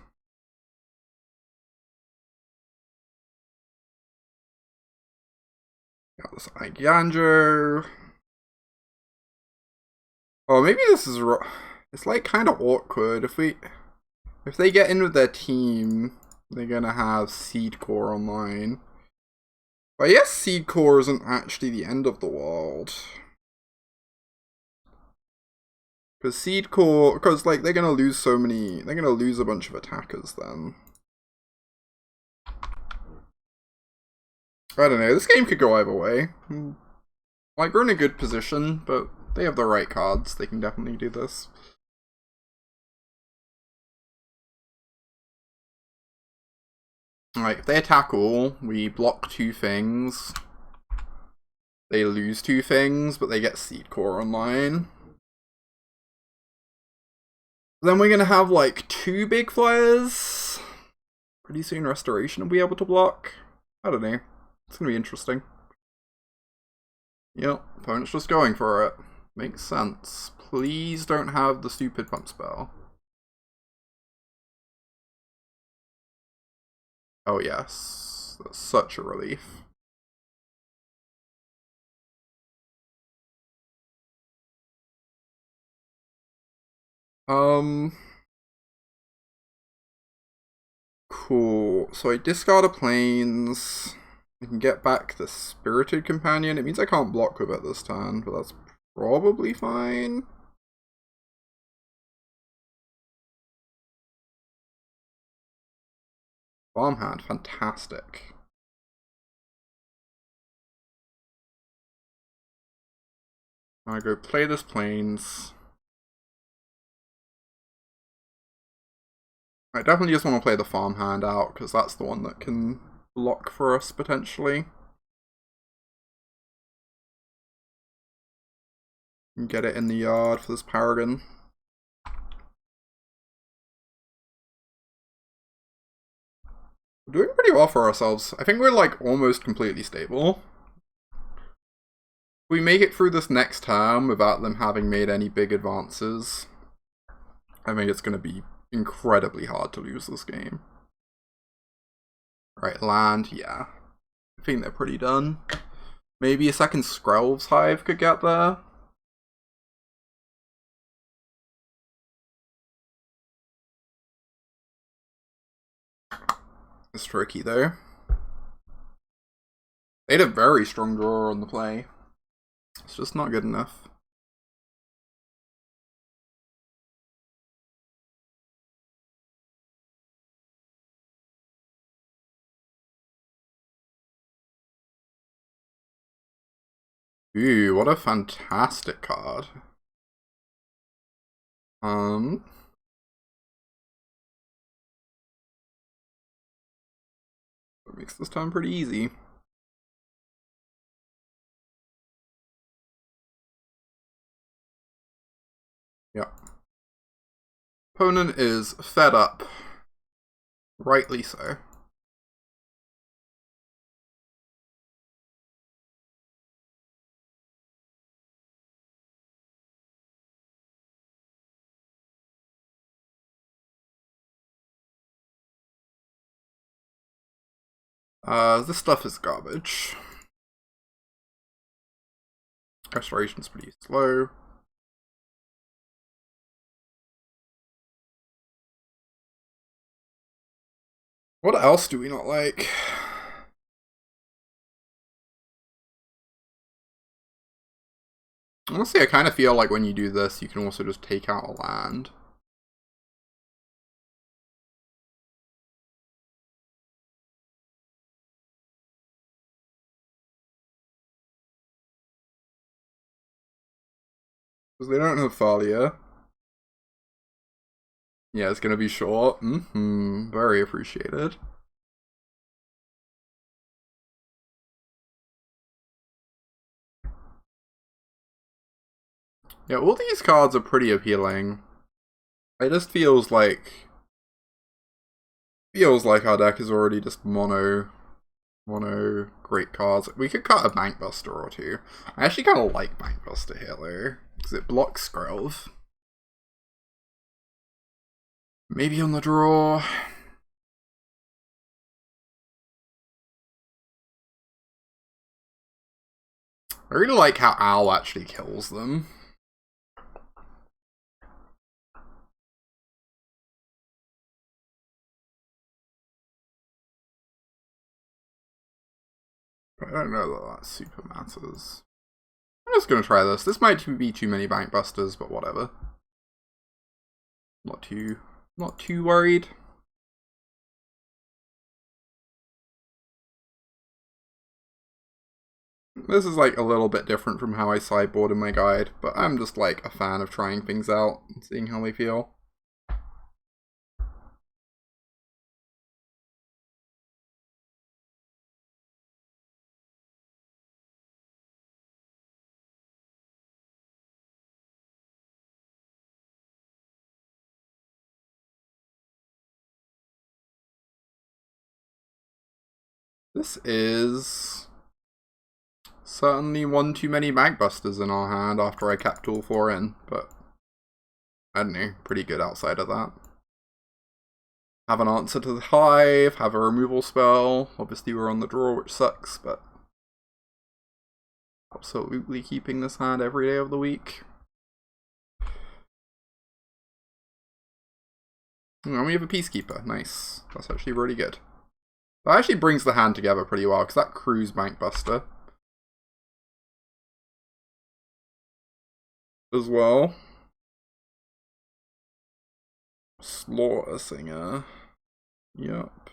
Speaker 1: Got this Iganjo. Oh, maybe this is. It's like kind of awkward. If they get in with their team, they're gonna have Seed Core online. But I guess Seed Core isn't actually the end of the world. Because Seed Core, because like they're gonna lose they're gonna lose a bunch of attackers then. I don't know, this game could go either way. Like, we're in a good position, but they have the right cards, they can definitely do this. Like, if they attack all, we block 2 things. They lose 2 things, but they get Seed Core online. Then we're gonna have, like, 2 big flyers. Pretty soon Restoration will be able to block. I don't know. It's gonna be interesting. Yep, opponent's just going for it. Makes sense. Please don't have the stupid pump spell. Oh yes, that's such a relief. Cool. So I discard a planes. I can get back the Spirited Companion. It means I can't block with it this turn, but that's probably fine. Farmhand, fantastic. I go play this planes. I definitely just want to play the farmhand out, because that's the one that can block for us, potentially. And get it in the yard for this Paragon. We're doing pretty well for ourselves. I think we're, like, almost completely stable. If we make it through this next term without them having made any big advances, I think it's going to be incredibly hard to lose this game. Right, land, yeah. I think they're pretty done. Maybe a second Skrelv's Hive could get there. It's tricky though. They had a very strong draw on the play. It's just not good enough. Ooh, what a fantastic card. That makes this time pretty easy. Yeah. Opponent is fed up. Rightly so. This stuff is garbage. Restoration's pretty slow. What else do we not like? Honestly, I kind of feel like when you do this, you can also just take out a land. Because they don't have Thalia. Yeah, it's gonna be short. Very appreciated. Yeah, all these cards are pretty appealing. It just feels like our deck is already just mono great cards. We could cut a Bankbuster or two. I actually kind of like Bankbuster here though, because it blocks Skrelv. Maybe on the draw. I really like how Owl actually kills them. I don't know that that super matters. I'm just gonna try this. This might be too many bank busters, but whatever. Not too worried. This is like a little bit different from how I sideboard in my guide, but I'm just like a fan of trying things out and seeing how they feel. This is certainly one too many Magbusters in our hand after I capped all 4 in, but I don't know, pretty good outside of that. Have an answer to the Hive, have a removal spell. Obviously we're on the draw, which sucks, but absolutely keeping this hand every day of the week. And we have a Peacekeeper, nice. That's actually really good. That actually brings the hand together pretty well, because that Cruise Bankbuster as well. Slaughter Singer. Yup.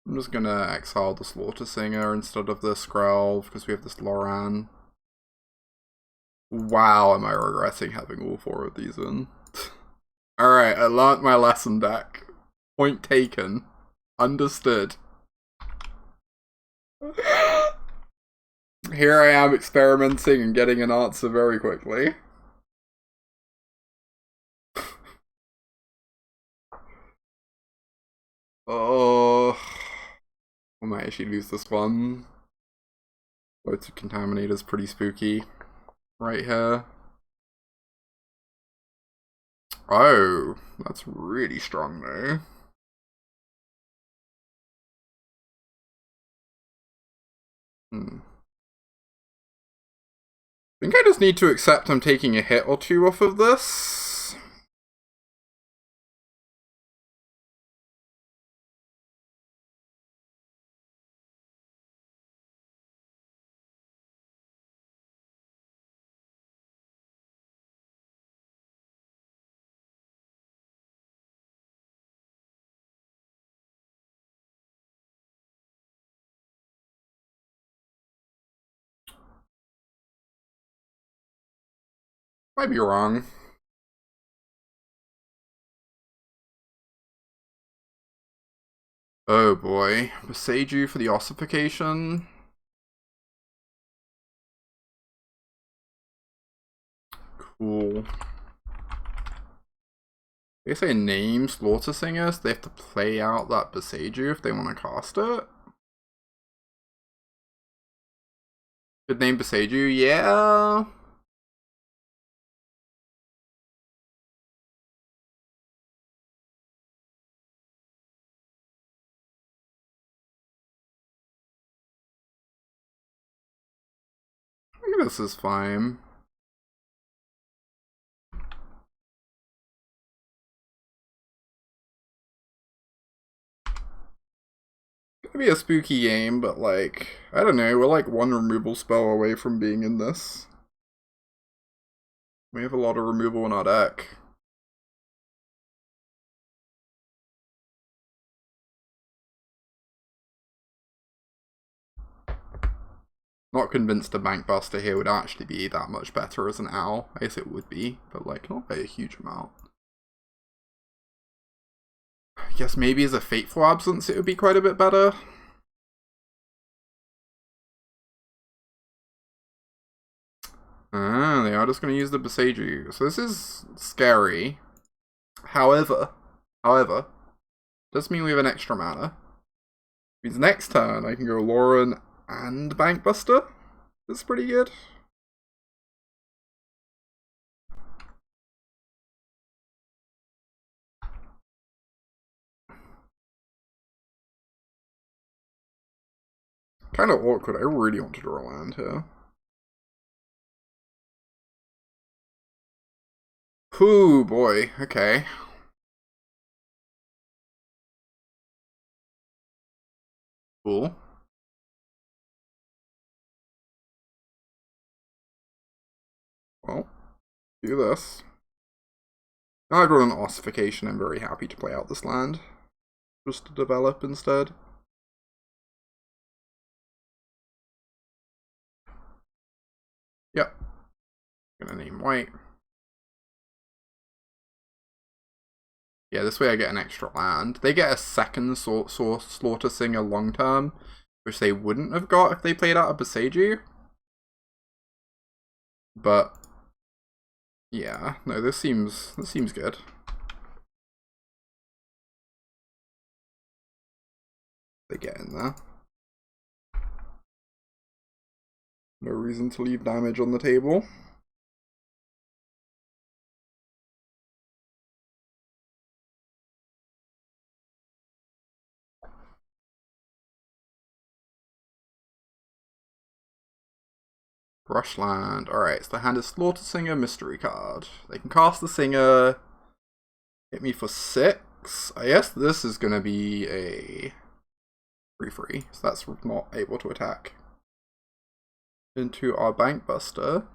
Speaker 1: I'm just gonna exile the Slaughter Singer instead of the Skrelv, because we have this Loran. Wow, am I regretting having all 4 of these in. Alright, I learnt my lesson, deck. Point taken. Understood. Here I am experimenting and getting an answer very quickly. Oh, I might actually lose this one. Loads of Contaminator's pretty spooky. Right here. Oh, that's really strong though. I think I just need to accept I'm taking a hit or 2 off of this. Might be wrong. Oh boy. Beseiju for the ossification. Cool. They say name Slaughter Singers, they have to play out that Beseiju if they want to cast it. Good name Beseiju, yeah. I think this is fine. It'll be a spooky game, but like, I don't know, we're like 1 removal spell away from being in this. We have a lot of removal in our deck. Not convinced a Bankbuster here would actually be that much better as an owl. I guess it would be, but like not by a huge amount. I guess maybe as a Fateful Absence it would be quite a bit better. Ah, they are just going to use the Beseiju. So this is scary. However, does mean we have an extra mana. Means next turn I can go Lauren and Bankbuster. That's pretty good. Kind of awkward. I really want to draw a land here. Ooh, boy. Okay. Cool. Do this. Now I've got an ossification, I'm very happy to play out this land. Just to develop instead. Yep. Gonna name white. Yeah, this way I get an extra land. They get a second Slaughter Singer long term, which they wouldn't have got if they played out a Boseiju. But yeah, no, this seems good. They get in there. No reason to leave damage on the table. Brushland. Alright, so the hand is Slaughter Singer, Mystery card. They can cast the Singer, hit me for 6. I guess this is gonna be a 3/3, so that's not able to attack. Into our Bankbuster.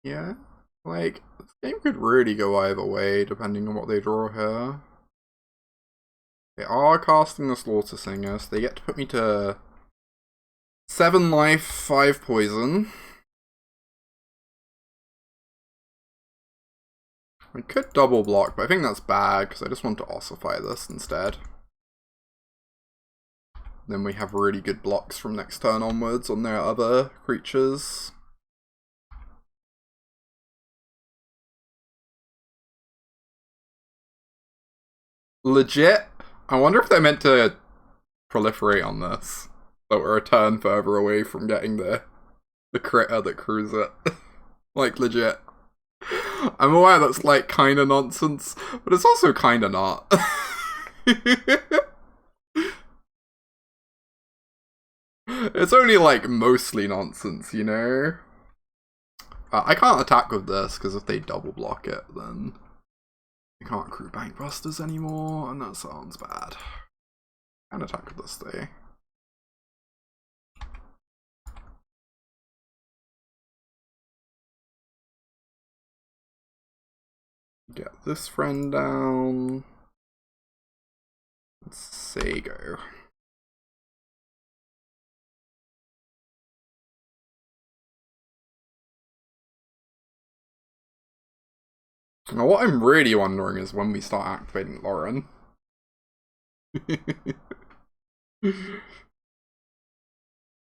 Speaker 1: Yeah, like, this game could really go either way, depending on what they draw here. They are casting the Slaughter Singer, so they get to put me to 7 life, 5 poison. I could double block, but I think that's bad, because I just want to ossify this instead. Then we have really good blocks from next turn onwards on their other creatures. Legit, I wonder if they're meant to proliferate on this. So we're a turn further away from getting the critter that crews it. Like, legit. I'm aware that's, like, kinda nonsense, but it's also kinda not. It's only, like, mostly nonsense, you know? I can't attack with this, because if they double block it, then you can't crew Bankbusters anymore, and that sounds bad. Can attack with this, though. Get this friend down. Let's say go. Now what I'm really wondering is when we start activating Lauren.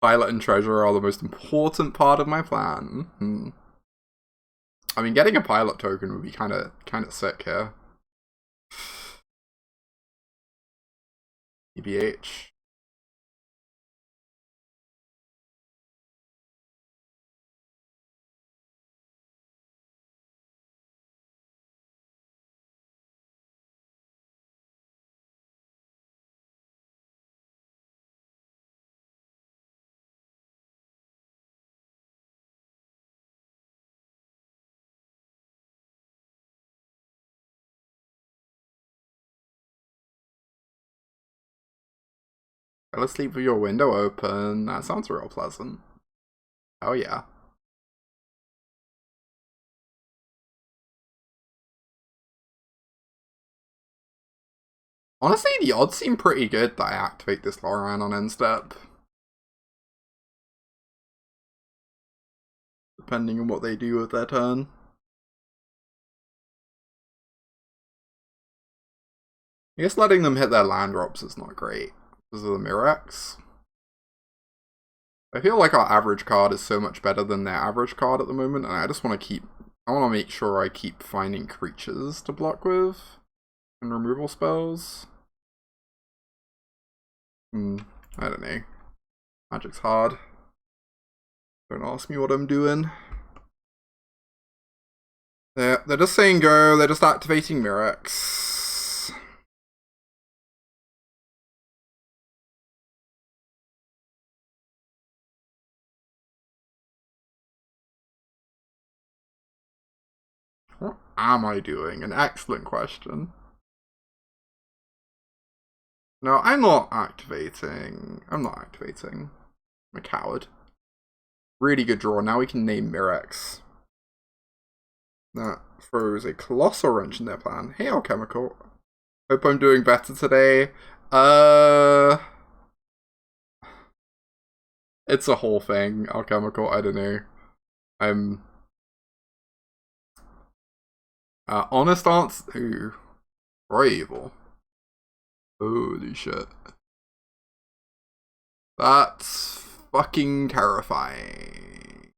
Speaker 1: Pilot and treasure are the most important part of my plan. I mean, getting a pilot token would be kind of sick here. EBH. Fell asleep with your window open. That sounds real pleasant. Oh yeah. Honestly, the odds seem pretty good that I activate this Loran on end step. Depending on what they do with their turn. I guess letting them hit their land drops is not great because of the Mirax. I feel like our average card is so much better than their average card at the moment, and I just want to keep... I want to make sure I keep finding creatures to block with and removal spells. I don't know. Magic's hard. Don't ask me what I'm doing. They're just saying go, they're just activating Mirax. What am I doing? An excellent question. No, I'm not activating. I'm not activating. I'm a coward. Really good draw. Now we can name Mirax. That throws a colossal wrench in their plan. Hey, Alchemical. Hope I'm doing better today. It's a whole thing, Alchemical. I don't know. I'm... honest answer... Ooh. Evil. Holy shit. That's fucking terrifying.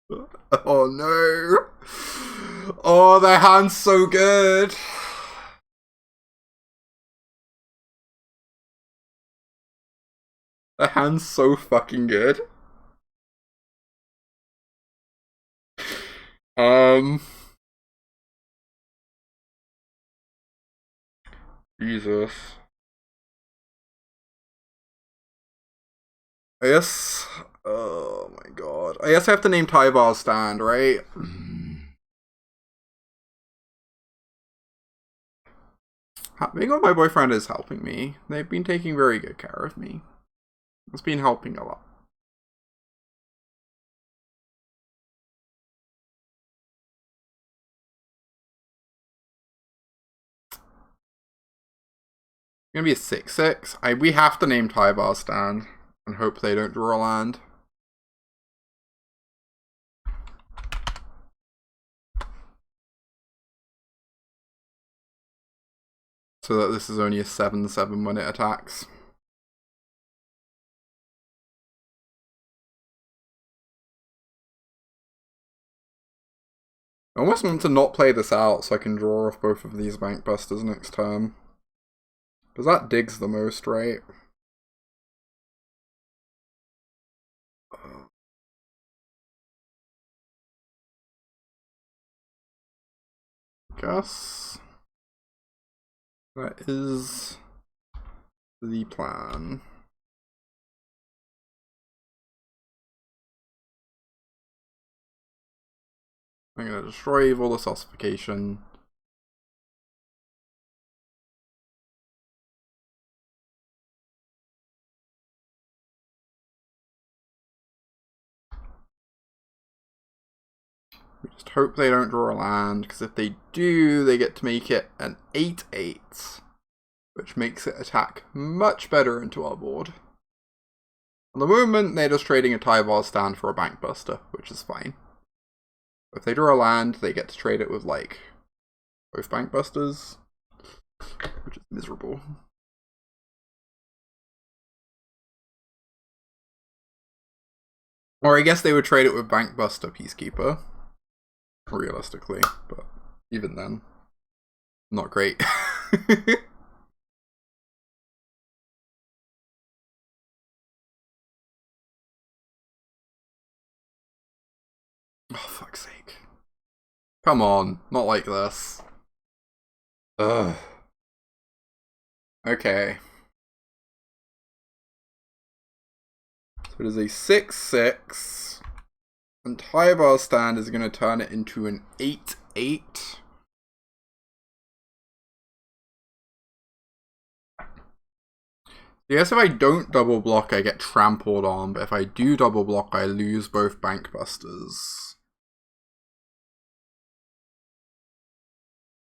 Speaker 1: Oh no. Oh, their hand's so good. Their hand's so fucking good. Jesus. I guess... Oh my god. I guess I have to name Tyvar's stand, right? Being with my boyfriend is helping me. They've been taking very good care of me. It's been helping a lot. Gonna be a 6/6. We have to name Tyvar's stand and hope they don't draw a land. So that this is only a 7/7 when it attacks. I almost want to not play this out so I can draw off both of these Bankbusters next turn. Because that digs the most, right? Guess that is the plan. I'm gonna destroy all this ossification. We just hope they don't draw a land, because if they do, they get to make it an 8/8, which makes it attack much better into our board. At the moment, they're just trading a Tyvar stand for a Bankbuster, which is fine. If they draw a land, they get to trade it with, like, both Bankbusters, which is miserable. Or I guess they would trade it with Bankbuster Peacekeeper, realistically, but even then, not great. Oh, fuck's sake. Come on, not like this. Ugh. Okay. So it is a 6/6. And Tyvar's stand is going to turn it into an 8/8. Yes, if I don't double block, I get trampled on, but if I do double block, I lose both Bankbusters.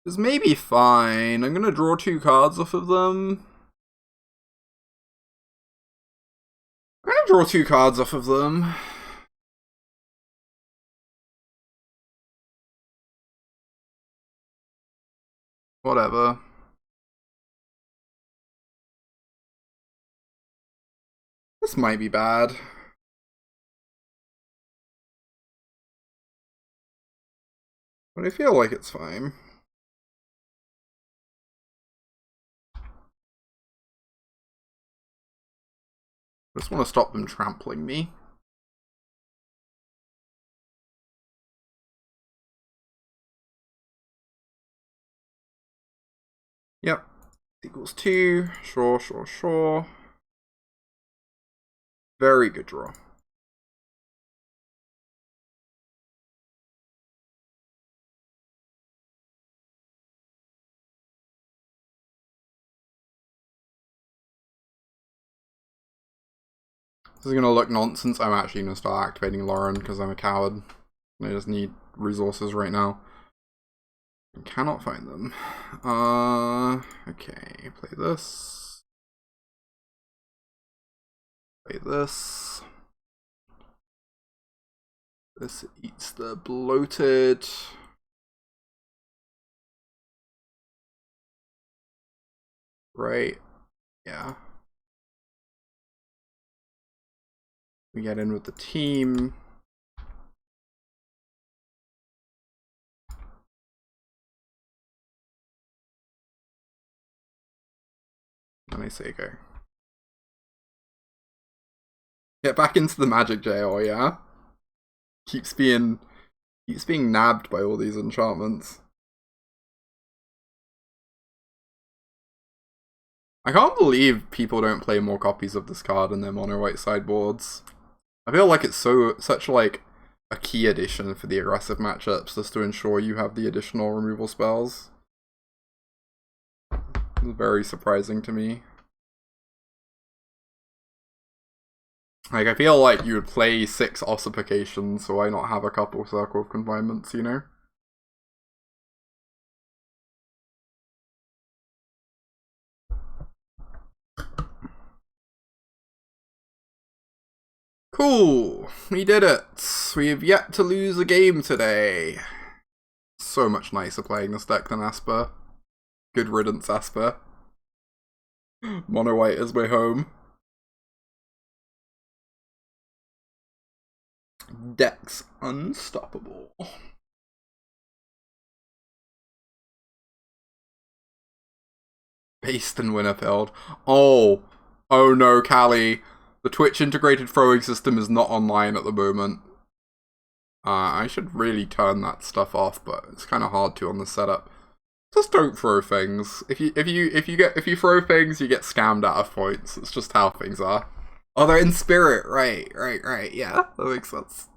Speaker 1: This may be fine. I'm gonna draw 2 cards off of them. I'm gonna draw 2 cards off of them. Whatever. This might be bad. But I feel like it's fine. I just want to stop them trampling me. Yep. Equals 2. Sure, sure, sure. Very good draw. This is gonna look nonsense. I'm actually gonna start activating Lauren because I'm a coward. I just need resources right now. I cannot find them. Okay, play this. Play this. This eats the bloated. Right. Yeah. We get in with the team. And I say go. Get back into the magic jail, yeah? Keeps being nabbed by all these enchantments. I can't believe people don't play more copies of this card in their mono white sideboards. I feel like it's such like a key addition for the aggressive matchups, just to ensure you have the additional removal spells. It's very surprising to me. Like, I feel like you would play 6 ossifications, so why not have a couple Circle of Confinements, you know? Cool! We did it! We've yet to lose a game today. So much nicer playing this deck than Asper. Good riddance, Asper. Mono white is my home. Deck's unstoppable. Based in Winterfeld. Oh no, Callie. The Twitch integrated throwing system is not online at the moment. I should really turn that stuff off, but it's kind of hard to on the setup. Just don't throw things. If you throw things, you get scammed out of points. It's just how things are. Oh, they're in spirit. Right. Yeah, that makes sense.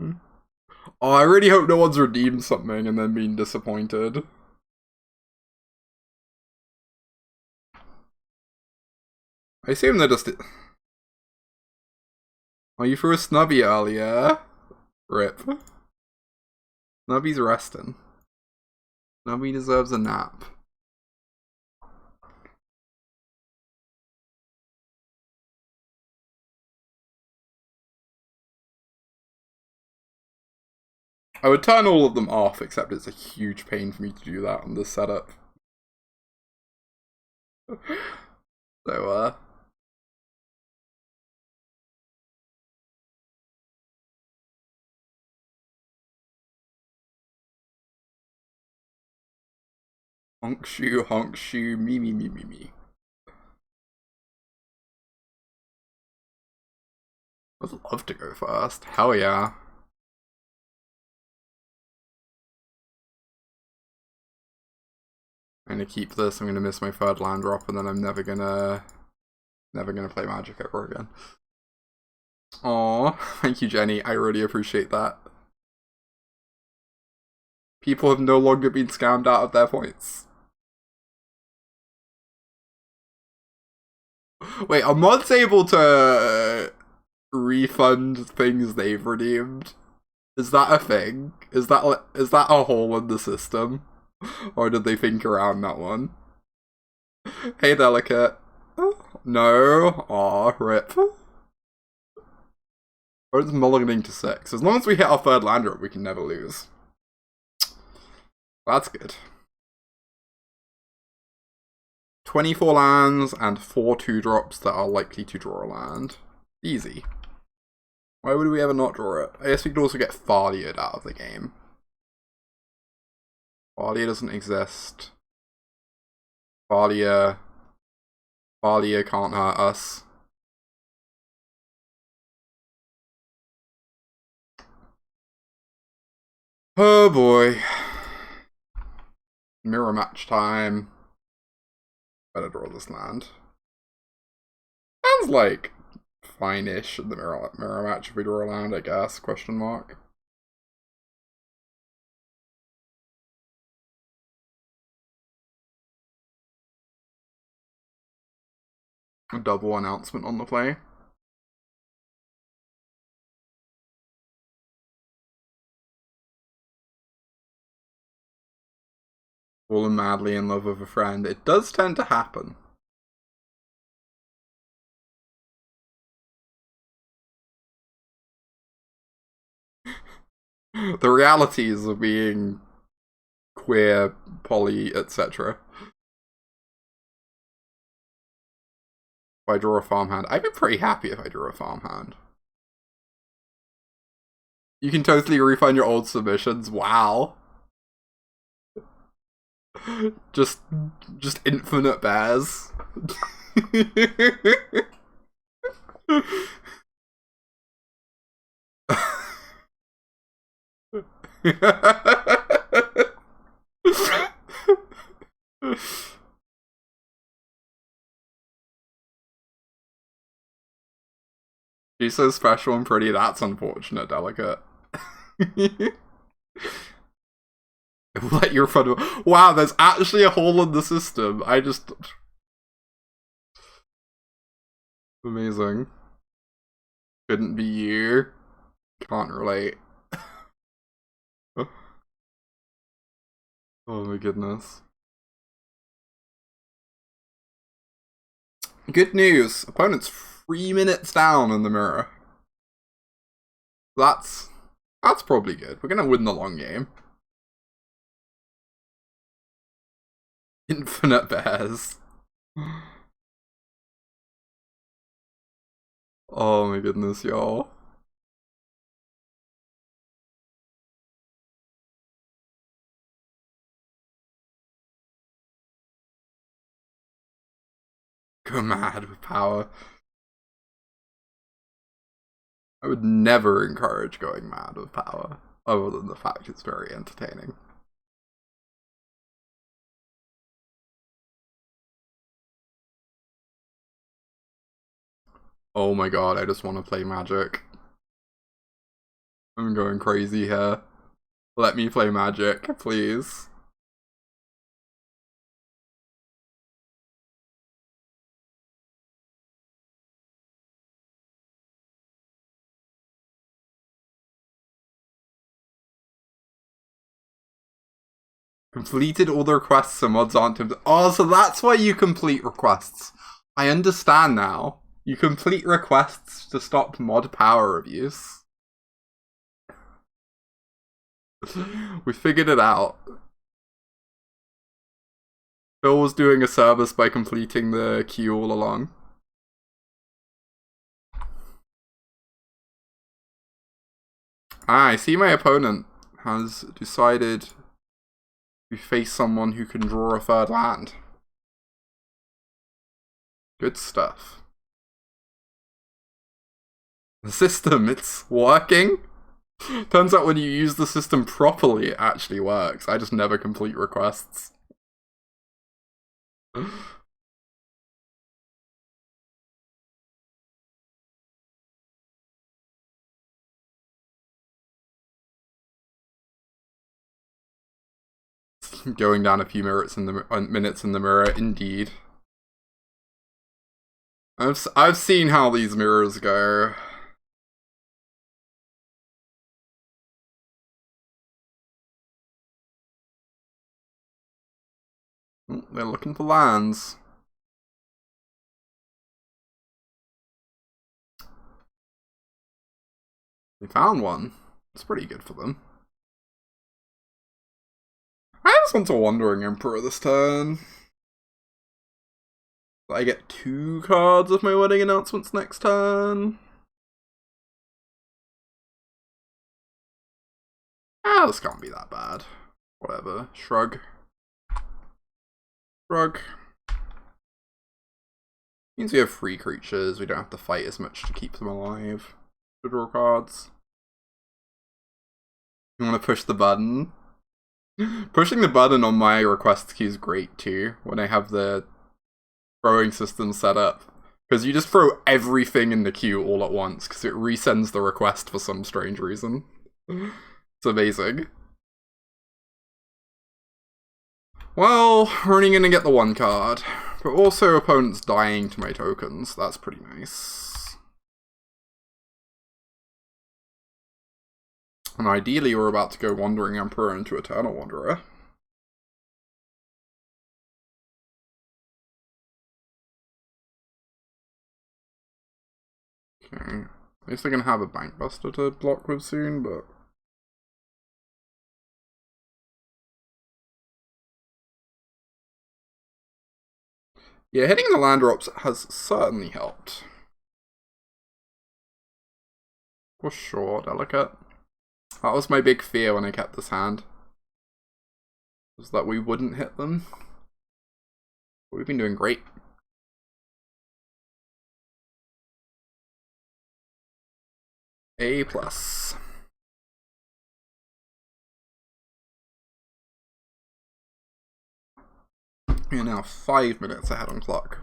Speaker 1: Oh, I really hope no one's redeemed something and then been disappointed. I assume they're just... Oh, you threw a Snubby earlier? Rip. Snubby's resting. Snubby deserves a nap. I would turn all of them off, except it's a huge pain for me to do that on this setup. So, honk shoe, me. I'd love to go first. Hell yeah. I'm gonna keep this, I'm gonna miss my third land drop, and then I'm never gonna play Magic ever again. Aww, thank you, Jenny. I really appreciate that. People have no longer been scammed out of their points. Wait, are mods able to refund things they've redeemed? Is that a thing? Is that a hole in the system? Or did they think around that one? Hey, Delicate. No. Aw, rip. Or it's mulliganing to 6. As long as we hit our third land drop, we can never lose. That's good. 24 lands and 4 2-drops that are likely to draw a land. Easy. Why would we ever not draw it? I guess we could also get Farliered out of the game. Farlier doesn't exist. Farlier can't hurt us. Oh boy. Mirror match time. Better draw this land. Sounds like fine-ish in the mirror match if we draw a land, I guess, question mark. A double announcement on the play. Fallen madly in love with a friend. It does tend to happen. The realities of being queer, poly, etc. If I draw a farmhand, I'd be pretty happy if I drew a farmhand. You can totally refund your old submissions. Wow. Just infinite bears. She's so special and pretty, that's unfortunate, delicate. Let your fun. Wow, there's actually a hole in the system. I just. Amazing. Couldn't be you. Can't relate. Oh my goodness. Good news. Opponent's 3 minutes down in the mirror. That's probably good. We're gonna win the long game. Infinite bears. Oh my goodness, y'all. Go mad with power. I would never encourage going mad with power, other than the fact it's very entertaining. Oh my god, I just want to play Magic. I'm going crazy here. Let me play Magic, please. Completed all the requests so mods aren't tempted. Oh, so that's why you complete requests. I understand now. You complete requests to stop mod power abuse. We figured it out. Phil was doing a service by completing the queue all along. I see my opponent has decided to face someone who can draw a third land. Good stuff. The system, it's working. Turns out when you use the system properly, it actually works. I just never complete requests. Going down a few minutes in the mirror, indeed. I've seen how these mirrors go. They're looking for lands. They found one. It's pretty good for them. I just want a Wandering Emperor this turn. I get 2 cards of my wedding announcements next turn. Ah, this can't be that bad. Whatever. Shrug. Shrug. Means we have 3 creatures, we don't have to fight as much to keep them alive. To draw cards. You want to push the button? Pushing the button on my request queue is great too, when I have the throwing system set up. Because you just throw everything in the queue all at once, because it resends the request for some strange reason. It's amazing. Well, we're only gonna get the 1 card. But also opponents dying to my tokens. That's pretty nice. And ideally we're about to go Wandering Emperor into Eternal Wanderer. Okay. At least they're gonna have a Bankbuster to block with soon, but... yeah, hitting the land drops has certainly helped. For sure, Delicate. That was my big fear when I kept this hand. Was that we wouldn't hit them. But we've been doing great. A+. We're now 5 minutes ahead on clock.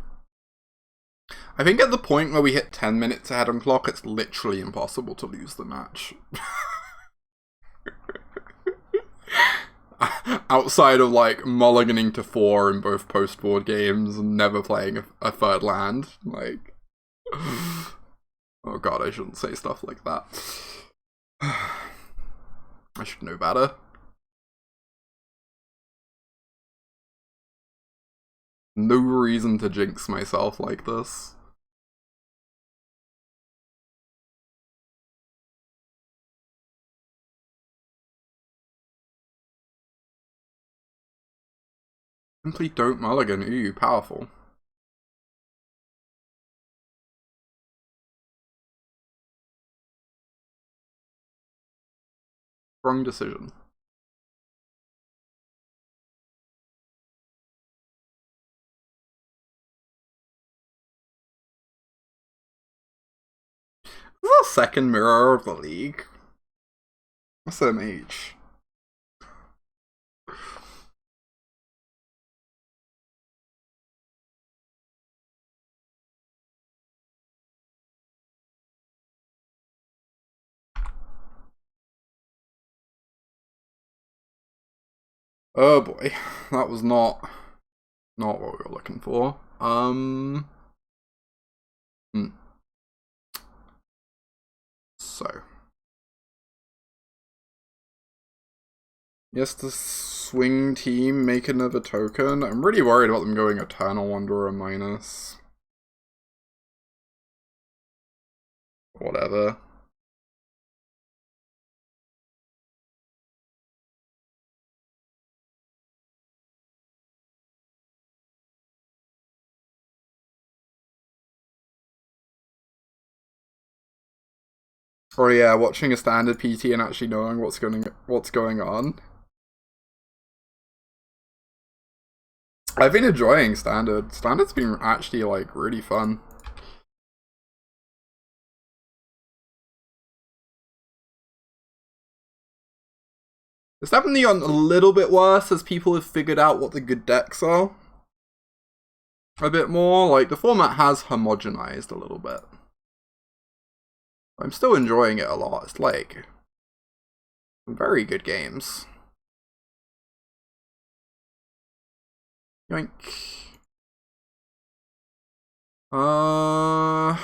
Speaker 1: I think at the point where we hit 10 minutes ahead on clock, it's literally impossible to lose the match. Outside of like mulliganing to 4 in both post-board games and never playing a 3rd land, like... oh god, I shouldn't say stuff like that. I should know better. No reason to jinx myself like this. Simply don't mulligan. Ooh, powerful. Wrong decision. This is the 2nd mirror of the league. SMH. Oh boy, that was not what we were looking for. So. Yes, the swing team make another token. I'm really worried about them going Eternal Wanderer minus. Whatever. Oh yeah, watching a standard PT and actually knowing what's going on. I've been enjoying standard. Standard's been actually like really fun. It's definitely gotten a little bit worse as people have figured out what the good decks are. A bit more, like the format has homogenized a little bit. I'm still enjoying it a lot. It's like very good games. Yoink. I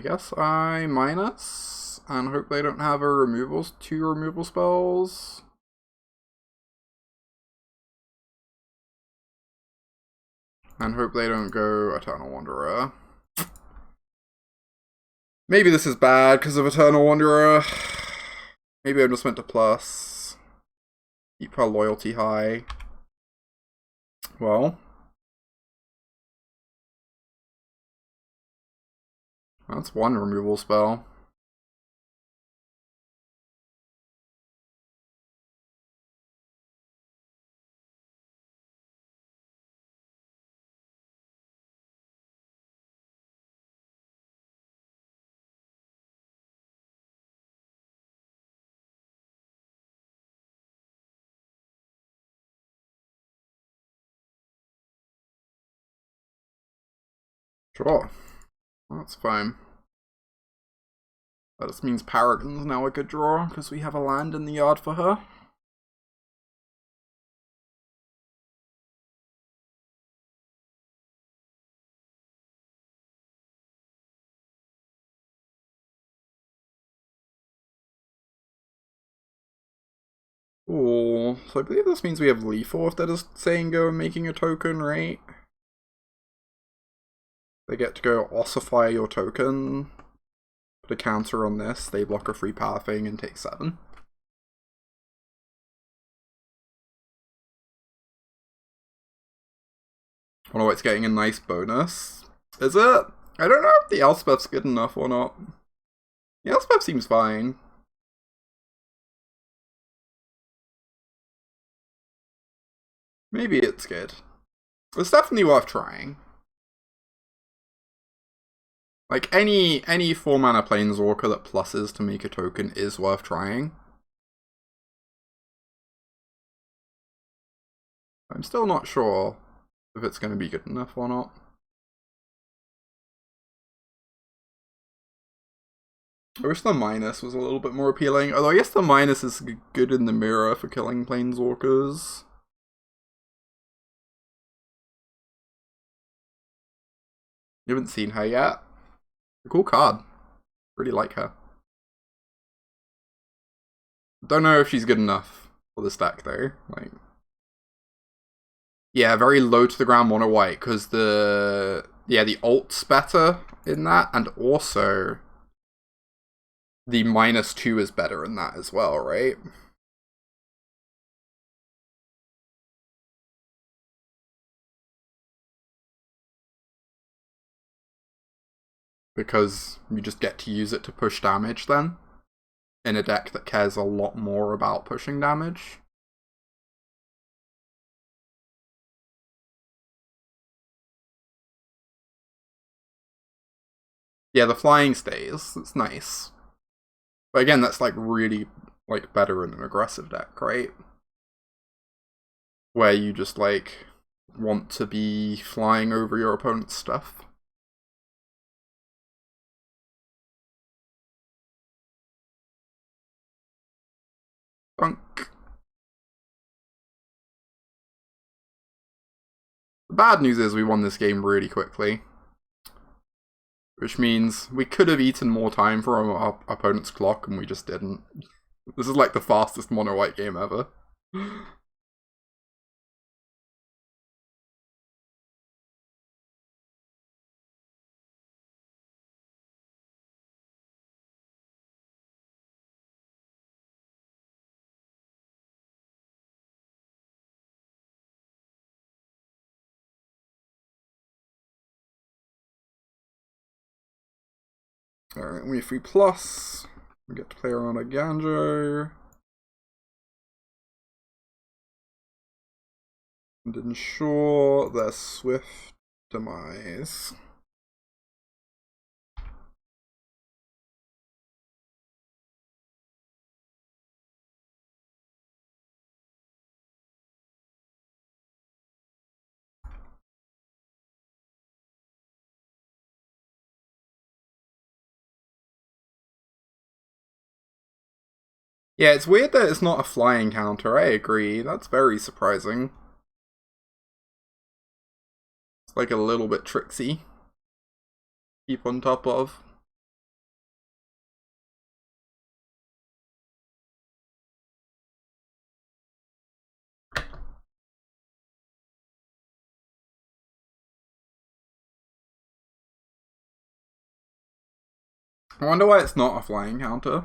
Speaker 1: guess I minus and hope they don't have a 2 removal spells. And hope they don't go Eternal Wanderer. Maybe this is bad because of Eternal Wanderer. Maybe I'm just meant to plus. Keep her loyalty high. Well, that's one removal spell. Sure. That's fine. That just means Paragon's now a good draw, because we have a land in the yard for her. Oh, so I believe this means we have lethal if they're just saying go and making a token, right? They get to go ossify your token, put a counter on this, they block a free power thing and take 7. Oh, it's getting a nice bonus. Is it? I don't know if the Elspeth's good enough or not. The Elspeth seems fine. Maybe it's good. It's definitely worth trying. Like, any 4-mana Planeswalker that pluses to make a token is worth trying. I'm still not sure if it's going to be good enough or not. I wish the minus was a little bit more appealing, although I guess the minus is good in the mirror for killing Planeswalkers. You haven't seen her yet? A cool card. Really like her. Don't know if she's good enough for this deck though. Like, yeah, very low to the ground mono white because the alt's better in that, and also the -2 is better in that as well, right? Because you just get to use it to push damage then, in a deck that cares a lot more about pushing damage. Yeah, the flying stays. It's nice. But again, that's like really like better in an aggressive deck, right? Where you just like want to be flying over your opponent's stuff. Bunk. The bad news is we won this game really quickly. Which means we could have eaten more time from our opponent's clock and we just didn't. This is like the fastest mono white game ever. Alright, we have free plus. We get to play around a Ganjo. And ensure their swift demise. Yeah, it's weird that it's not a flying counter, I agree. That's very surprising. It's like a little bit tricksy. Keep on top of. I wonder why it's not a flying counter.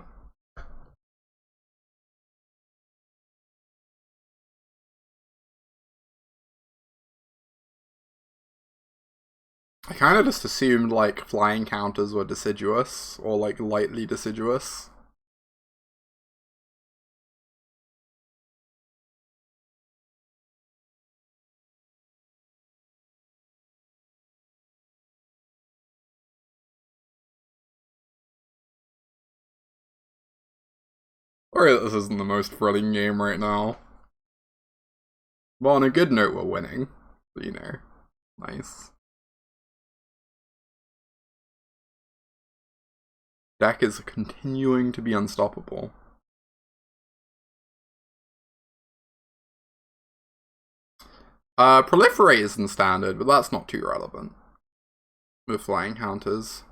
Speaker 1: I kind of just assumed, like, flying counters were deciduous, or, like, lightly deciduous. Sorry that this isn't the most thrilling game right now. Well, on a good note, we're winning. You know, nice. Deck is continuing to be unstoppable. Proliferate is in standard, but that's not too relevant. With flying counters.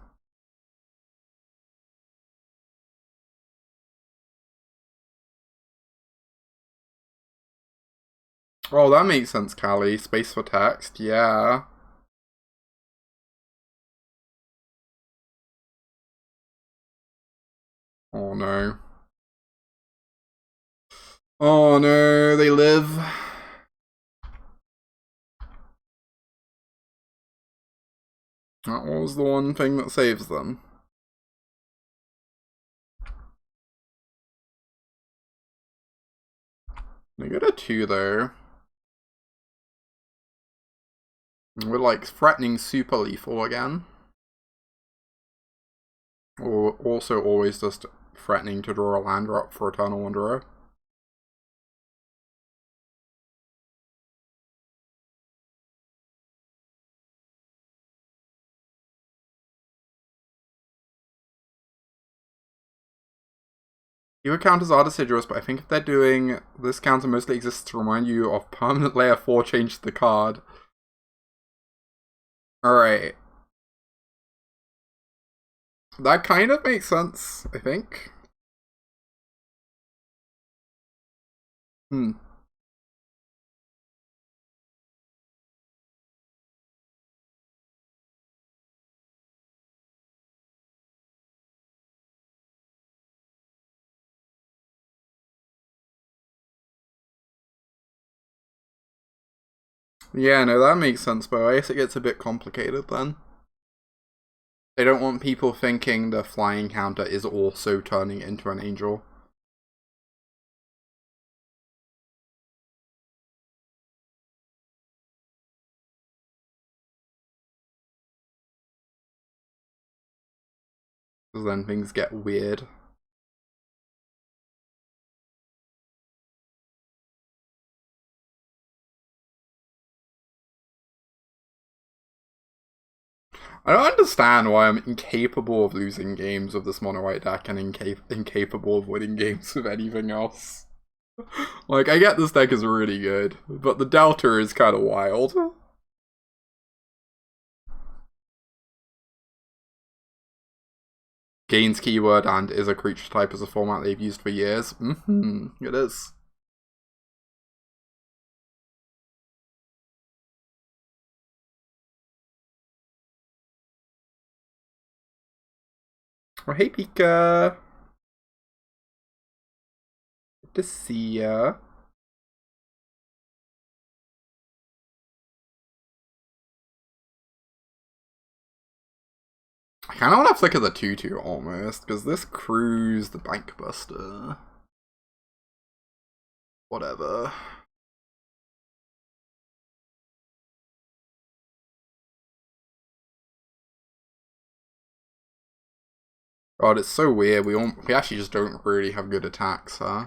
Speaker 1: Oh, that makes sense, Callie. Space for text, yeah. Oh no. Oh no, they live. That was the one thing that saves them. They get a 2 though. We're like threatening super lethal again. Or also always just threatening to draw a land drop for Eternal Wanderer. Your counters are deciduous, but I think if they're doing this counter mostly exists to remind you of permanent layer 4 change to the card. Alright. That kind of makes sense, I think. Yeah, no, that makes sense, but I guess it gets a bit complicated then. They don't want people thinking the flying counter is also turning into an angel. Because then things get weird. I don't understand why I'm incapable of losing games with this mono white deck and incapable of winning games with anything else. Like, I get this deck is really good, but the delta is kind of wild. Gains keyword and is a creature type as a format they've used for years. It is. Oh, hey Pika. Good to see ya. I kind of want to flicker the 2/2 almost, because this Cruise the Bankbuster. Whatever. God, it's so weird. We actually just don't really have good attacks, huh?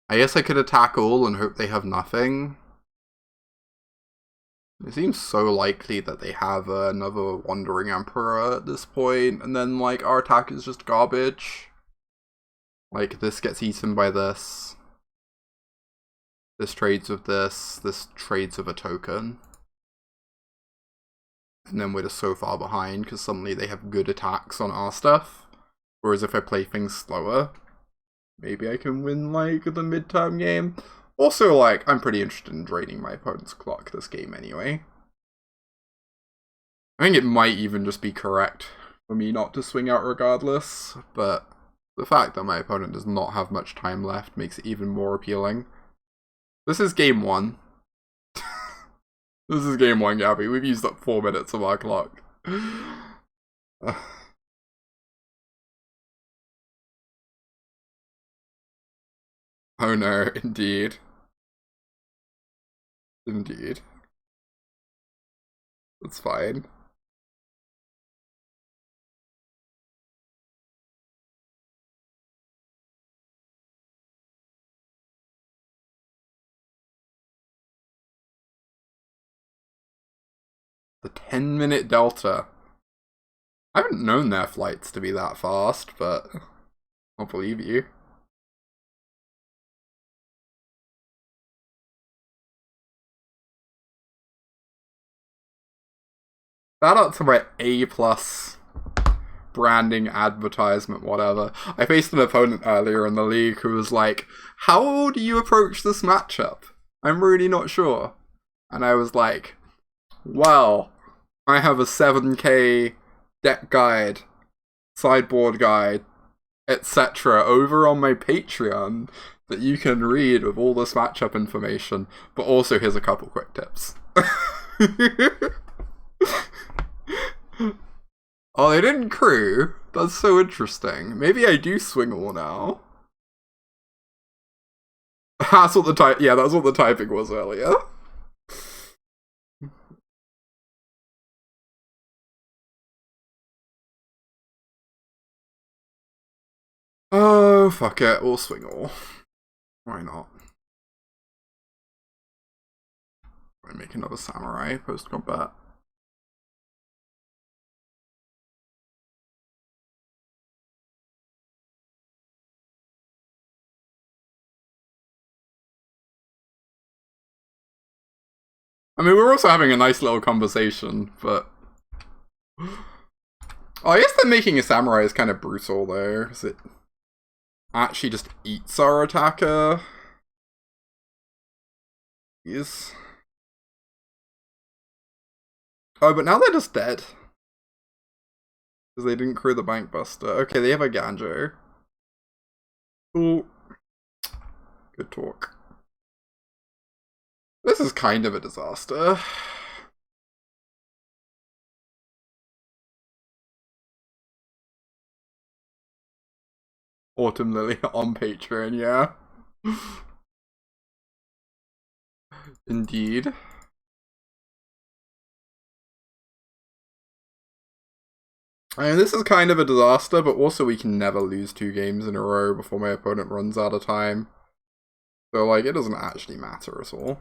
Speaker 1: I guess I could attack all and hope they have nothing. It seems so likely that they have another Wandering Emperor at this point, and then, like, our attack is just garbage. Like, this gets eaten by this. This trades with this. This trades with a token. And then we're just so far behind because suddenly they have good attacks on our stuff. Whereas if I play things slower, maybe I can win, like, the midterm game. Also, like, I'm pretty interested in draining my opponent's clock this game anyway. I think it might even just be correct for me not to swing out regardless, but the fact that my opponent does not have much time left makes it even more appealing. This is game 1. This is game 1, Gabby. We've used up 4 minutes of our clock. Oh no, indeed. Indeed. That's fine. The 10-minute delta. I haven't known their flights to be that fast, but I'll believe you. Shout out to my A+ branding, advertisement, whatever. I faced an opponent earlier in the league who was like, how do you approach this matchup? I'm really not sure. And I was like, well, I have a 7k deck guide, sideboard guide, etc. over on my Patreon that you can read with all this matchup information, but also here's a couple quick tips. Oh, they didn't crew? That's so interesting. Maybe I do swing all now. That's what the yeah, that's what the typing was earlier. Oh, fuck it. We'll swing all. Why not? I make another samurai post-combat. I mean, we're also having a nice little conversation, but... Oh, I guess that making a samurai is kind of brutal, though, because it actually just eats our attacker. Yes. Oh, but now they're just dead. Because they didn't crew the Bank Buster. Okay, they have a Ganjo. Cool. Good talk. This is kind of a disaster. Autumn Lily on Patreon, yeah. Indeed. I mean, this is kind of a disaster, but also we can never lose 2 games in a row before my opponent runs out of time. So, like, it doesn't actually matter at all.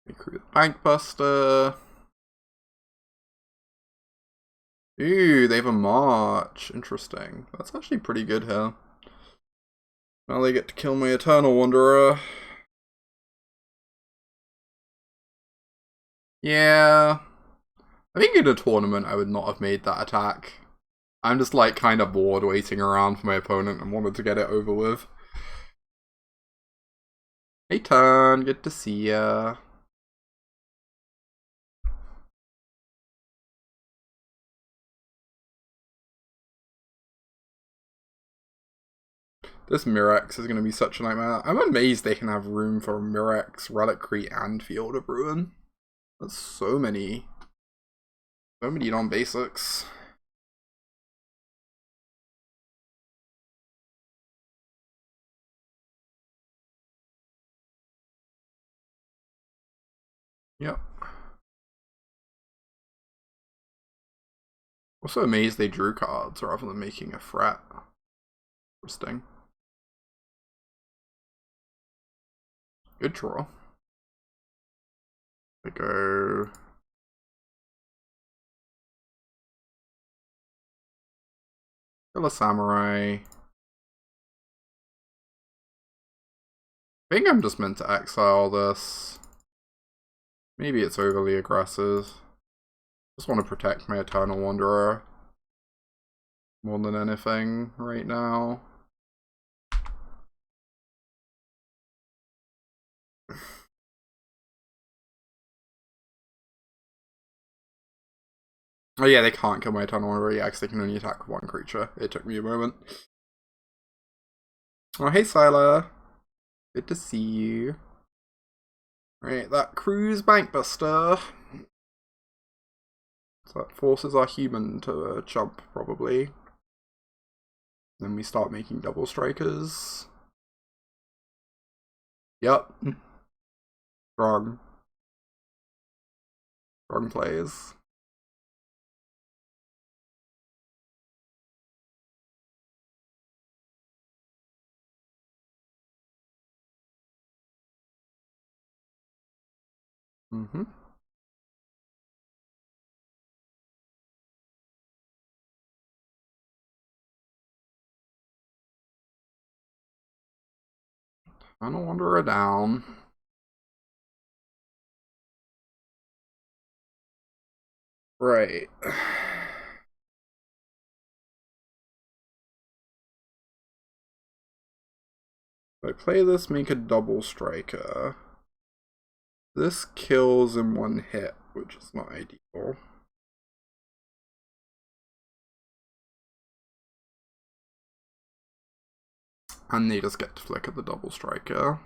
Speaker 1: We crew the Bank Buster. Ooh, they have a March. Interesting. That's actually pretty good here. Now they get to kill my Eternal Wanderer. Yeah. I think in a tournament I would not have made that attack. I'm just like kind of bored waiting around for my opponent and wanted to get it over with. Hey Turn, good to see ya. This Mirex is going to be such a nightmare. I'm amazed they can have room for Mirex, Reliquary, and Field of Ruin. That's so many non-basics. Yep. Also amazed they drew cards rather than making a threat. Interesting. Good draw. They go... Kill a Samurai. I think I'm just meant to exile this. Maybe it's overly aggressive. Just want to protect my Eternal Wanderer more than anything right now. Oh yeah, they can't kill my Eternal Wanderer, yeah, because they can only attack with one creature. It took me a moment. Oh, hey Sila. Good to see you. Right, that Cruise Bankbuster. So that forces our human to jump, probably. Then we start making double strikers. Yep. Wrong. Wrong plays. Mm-hmm. Eternal Wanderer down. Right. If I play this, make a double striker. This kills in one hit, which is not ideal. And they just get to flicker the double striker.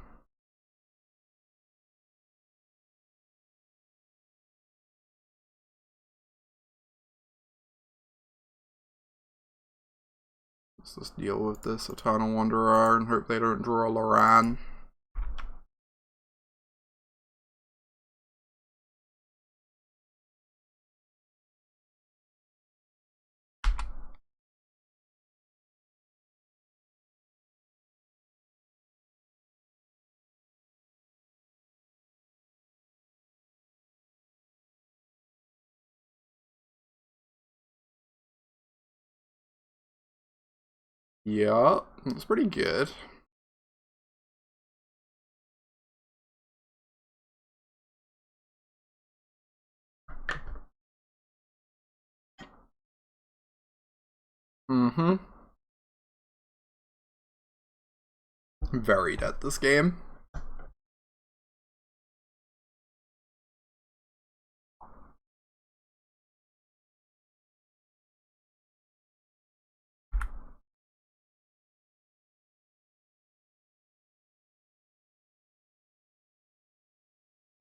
Speaker 1: Let's just deal with this Eternal Wanderer and hope they don't draw a Loran. Yeah, that's pretty good. Mm-hmm. Very dead this game.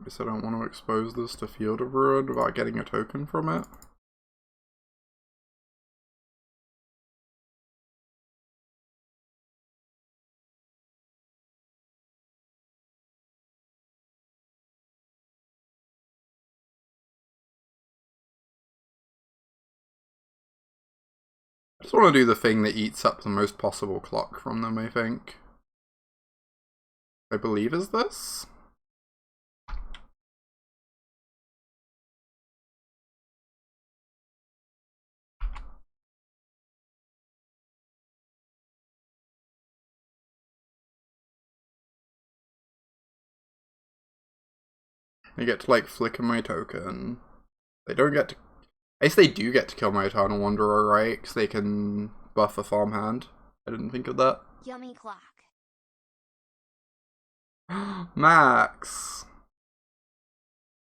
Speaker 1: I guess I don't want to expose this to Field of Ruin without getting a token from it. I just want to do the thing that eats up the most possible clock from them, I think. I believe is this? They get to like flicker my token. They don't get to... I guess they do get to kill my Eternal Wanderer, right? Because they can buff a farmhand. I didn't think of that.
Speaker 2: Yummy clock.
Speaker 1: Max!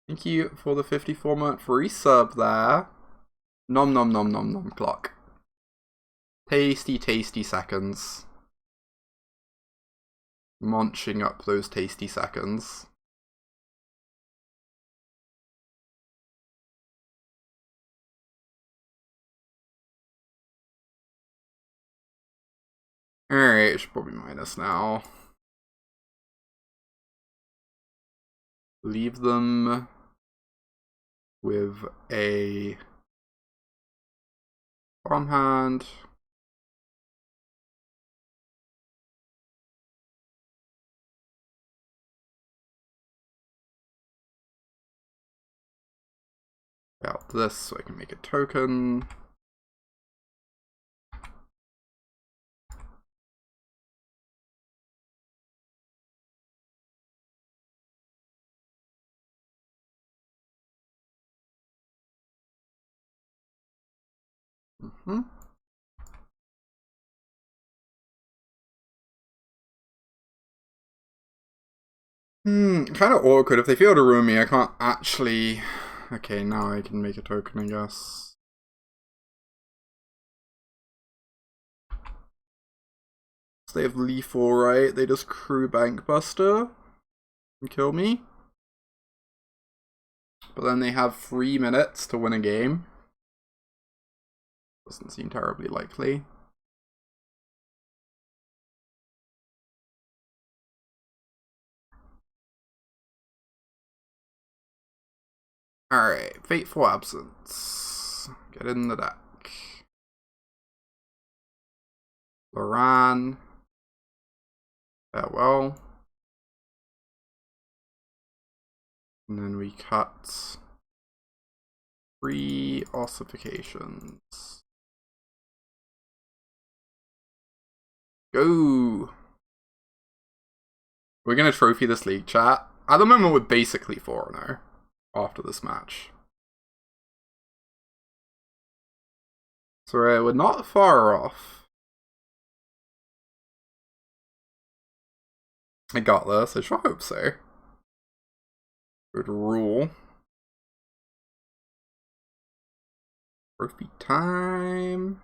Speaker 1: Thank you for the 54-month resub there. Nom nom nom nom nom clock. Tasty, tasty seconds. Munching up those tasty seconds. Alright, it should probably minus now. Leave them with a farmhand. Out this so I can make a token. Mm-hmm. Kind of awkward. If they fail to ruin me, I can't actually... Okay, now I can make a token, I guess. So they have lethal, right? They just crew Bankbuster and kill me. But then they have 3 minutes to win a game. Doesn't seem terribly likely. Alright, Fateful Absence. Get in the deck. Loran. Farewell. And then we cut 3 ossifications. Go! We're gonna trophy this league, chat. At the moment, we're basically 4-0 after this match. So we're not far off. I got this. I sure hope so. Good rule. Trophy time.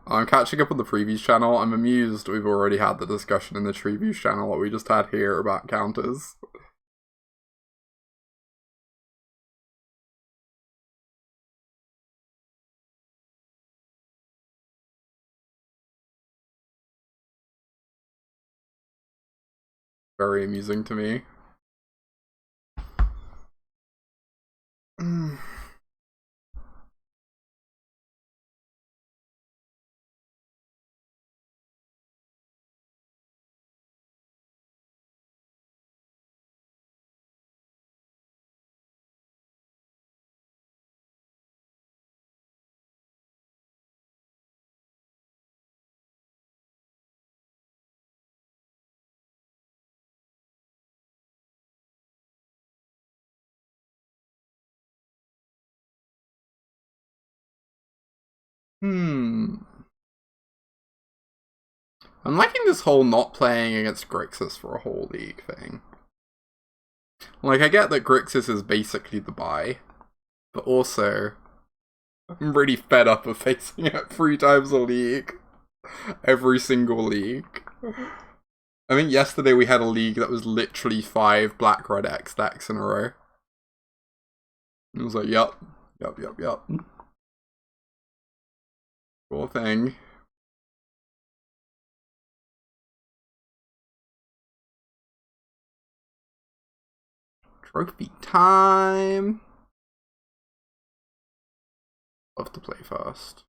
Speaker 1: I'm catching up on the previews channel. I'm amused we've already had the discussion in the previews channel that we just had here about counters. Very amusing to me. I'm liking this whole not playing against Grixis for a whole league thing. Like, I get that Grixis is basically the buy, but also, I'm really fed up of facing it 3 times a league. Every single league. I think yesterday we had a league that was literally 5 Black-Red X decks in a row. And it was like, yup. Cool thing. Trophy time. Love to play first.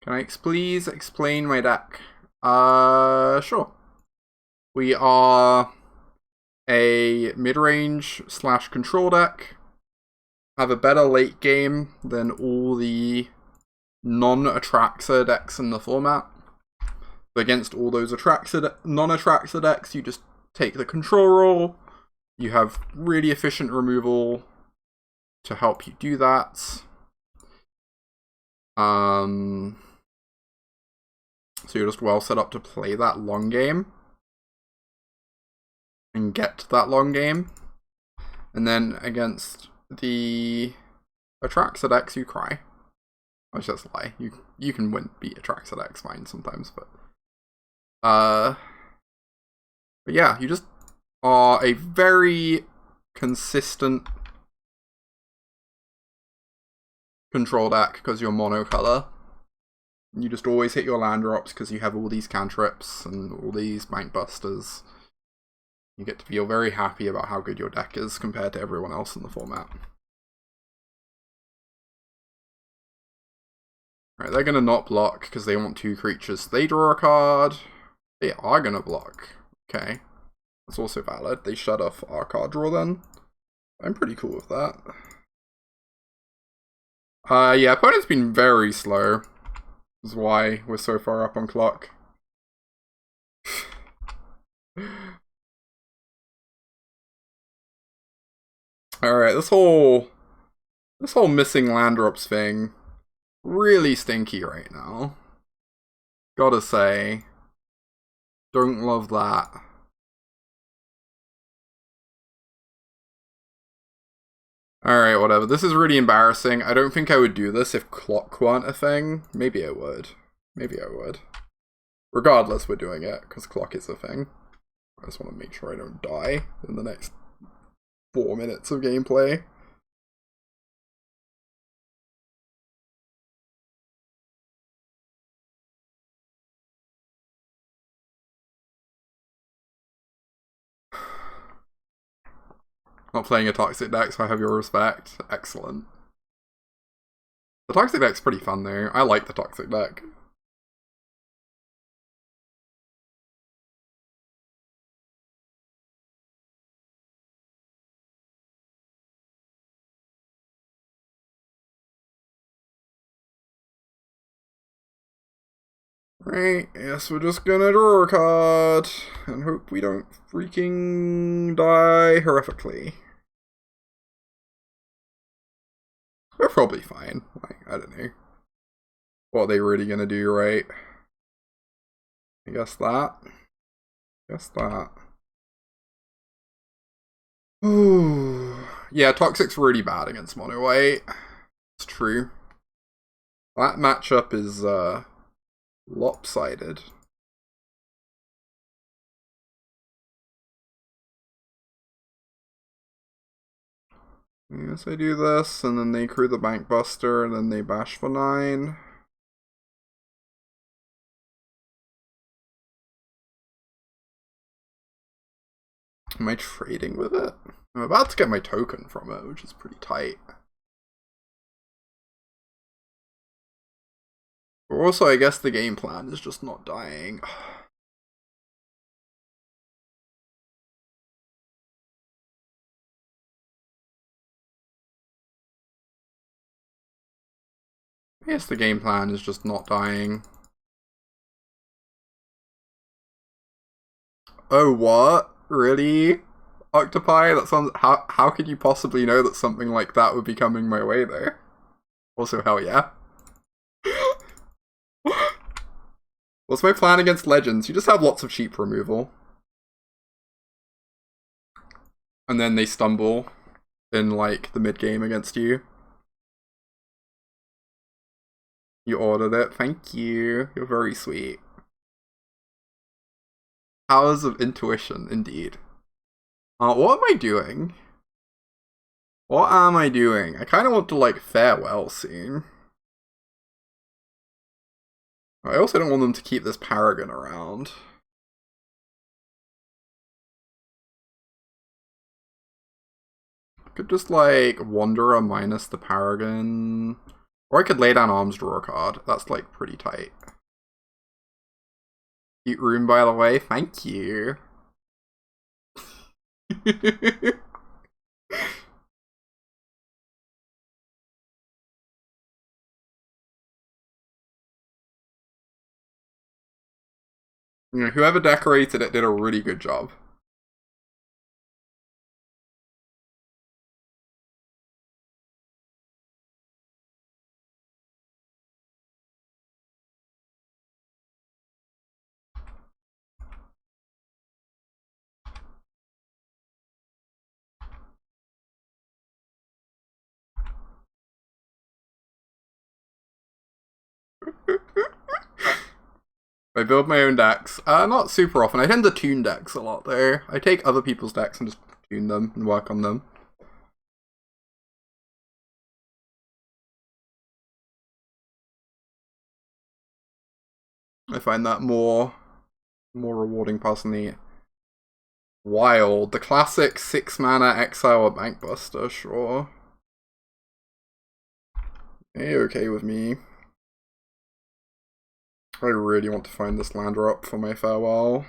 Speaker 1: Can I please explain my deck? Sure. We are a mid-range / control deck. Have a better late game than all the non-Atraxa decks in the format. Against all those non-Atraxa decks, you just take the control roll. You have really efficient removal to help you do that. So you're just well set up to play that long game. And get to that long game. And then against the Atraxa decks, you cry. That's just a lie. You can beat Atraxa decks fine sometimes, but yeah, you just are a very consistent control deck because you're monocolor. You just always hit your land drops because you have all these cantrips and all these Bankbusters. You get to feel very happy about how good your deck is compared to everyone else in the format. Alright, they're going to not block because they want 2 creatures. They draw a card. They are going to block. Okay. That's also valid. They shut off our card draw then. I'm pretty cool with that. Yeah, opponent's been very slow. This is why we're so far up on clock. Alright, this whole missing land drops thing, really stinky right now. Gotta say. Don't love that. Alright, whatever. This is really embarrassing. I don't think I would do this if clock weren't a thing. Maybe I would. Maybe I would. Regardless, we're doing it, because clock is a thing. I just want to make sure I don't die in the next 4 minutes of gameplay. Not playing a toxic deck, so I have your respect. Excellent. The toxic deck's pretty fun though. I like the toxic deck. Right, yes, we're just gonna draw a card and hope we don't freaking die horrifically. We're probably fine. Like, I don't know. What are they really gonna do, right? I guess that. Guess that. Ooh. Yeah, Toxic's really bad against mono white. It's true. That matchup is lopsided. Yes, I do this, and then they crew the Bank Buster, and then they bash for 9. Am I trading with it? I'm about to get my token from it, which is pretty tight. But also, I guess the game plan is just not dying. I guess the game plan is just not dying. Oh, what? Really? Octopi? That sounds... How could you possibly know that something like that would be coming my way, though? Also, hell yeah. What's my plan against Legends? You just have lots of cheap removal. And then they stumble in, like, the mid-game against you. You ordered it. Thank you. You're very sweet. Powers of intuition, indeed. What am I doing? What am I doing? I kind of want to, like, farewell soon. I also don't want them to keep this Paragon around. Could just, like, Wanderer minus the Paragon. Or I could lay down Arms, draw a card. That's, like, pretty tight. Cute room, by the way. Thank you. You know, whoever decorated it did a really good job. I build my own decks. Not super often. I tend to tune decks a lot, though. I take other people's decks and just tune them and work on them. I find that more rewarding personally. Wild. The classic 6-mana exile a Bankbuster, sure. Okay with me. I really want to find this land drop for my farewell.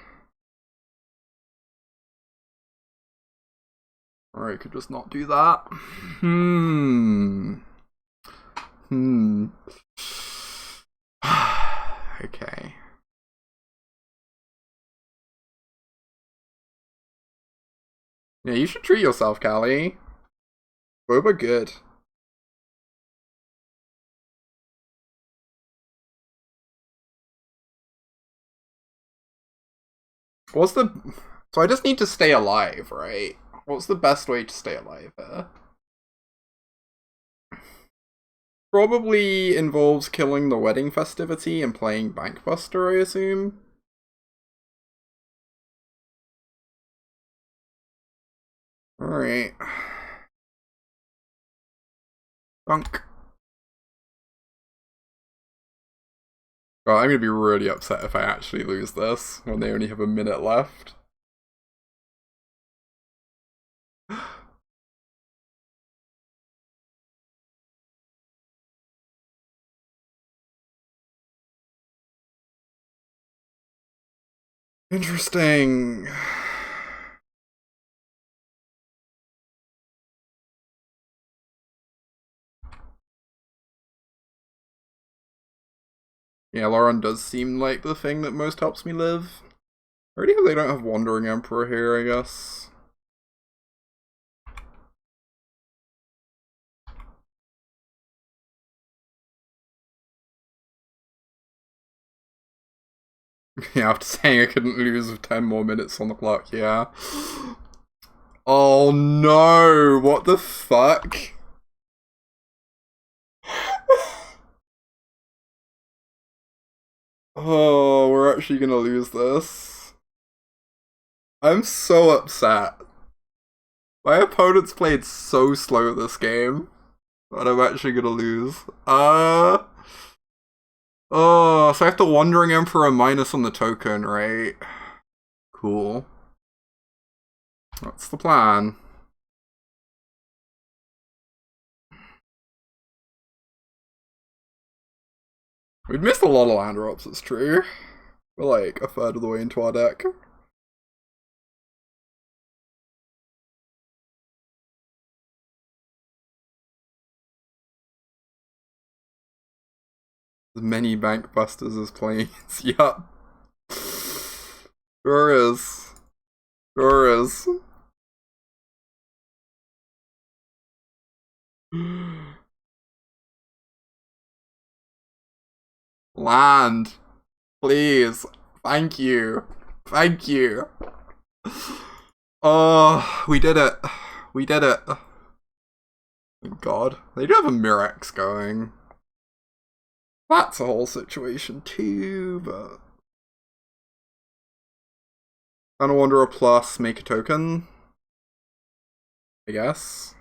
Speaker 1: Or I could just not do that. Okay. Yeah, you should treat yourself, Callie. Boba good. What's the... So I just need to stay alive, right? What's the best way to stay alive here? Probably involves killing the wedding festivity and playing Bankbuster, I assume. Alright. Dunk. God, I'm gonna be really upset if I actually lose this when they only have a minute left. Interesting. Yeah, Lauren does seem like the thing that most helps me live. I already hope they don't have Wandering Emperor here, I guess. Yeah, after saying I couldn't lose with 10 more minutes on the clock, yeah. Oh no, what the fuck? Oh, we're actually gonna lose this. I'm so upset. My opponent's played so slow this game that I'm actually gonna lose. Oh, so I have to Wandering Emperor minus on the token, right? Cool. That's the plan. We've missed a lot of land drops, it's true. We're like a third of the way into our deck. As many bank busters as planes. Yup. Sure is. Sure is. Land. Please. Thank you. Thank you. Oh, we did it. We did it. Thank God. They do have a Mirex going. That's a whole situation too, but... Kind of Wanderer plus make a token. I guess.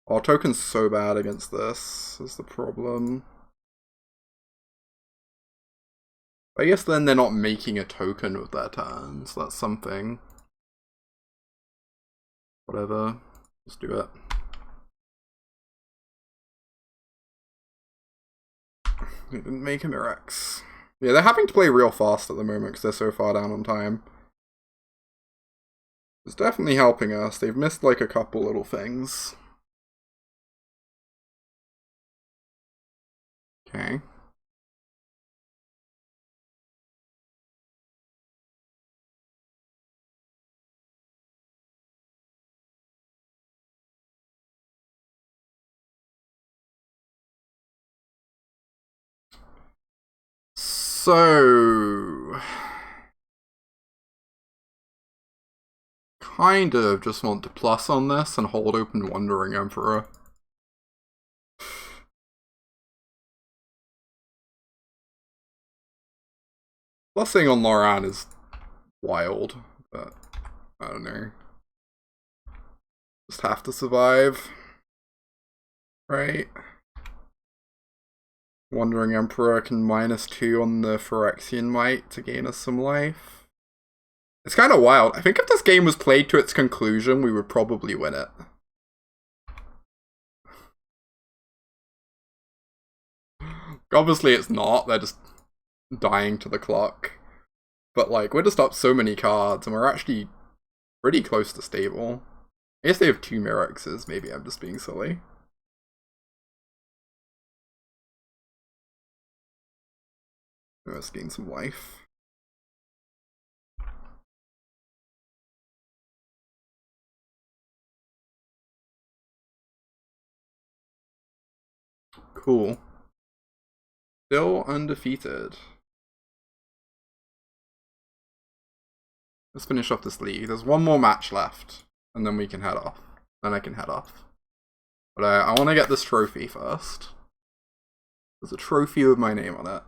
Speaker 1: Our token's so bad against this, is the problem. I guess then they're not making a token with their turns. That's something. Whatever. Let's do it. They didn't make a Mirex. Yeah, they're having to play real fast at the moment because they're so far down on time. It's definitely helping us. They've missed like a couple little things. Okay. So... kind of just want to plus on this and hold open Wandering Emperor. Plussing on Loran is wild, but I don't know. Just have to survive. Right? Wandering Emperor can -2 on the Phyrexian Might to gain us some life. It's kind of wild. I think if this game was played to its conclusion, we would probably win it. Obviously it's not, they're just dying to the clock. But like, we're just up so many cards, and we're actually pretty close to stable. I guess they have 2 Mirexes, maybe I'm just being silly. Let's gain some life. Cool. Still undefeated. Let's finish off this league. There's one more match left. and then we can head off. Then I can head off. But I want to get this trophy first. There's a trophy with my name on it.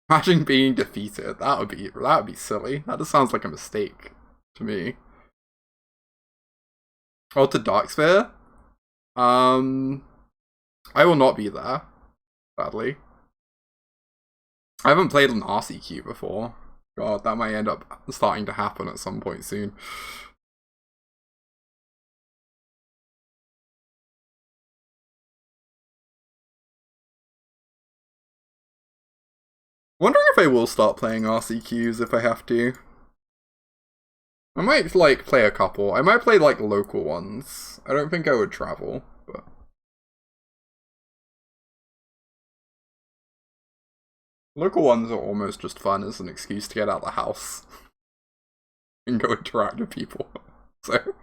Speaker 1: Imagine being defeated. That would be silly. That just sounds like a mistake to me. Oh, to Darksphere? I will not be there, sadly. I haven't played an RCQ before. God, that might end up starting to happen at some point soon. Wondering if I will start playing RCQs if I have to. I might, like, play a couple. I might play, like, local ones. I don't think I would travel, but... Local ones are almost just fun as an excuse to get out of the house. And go interact with people. So...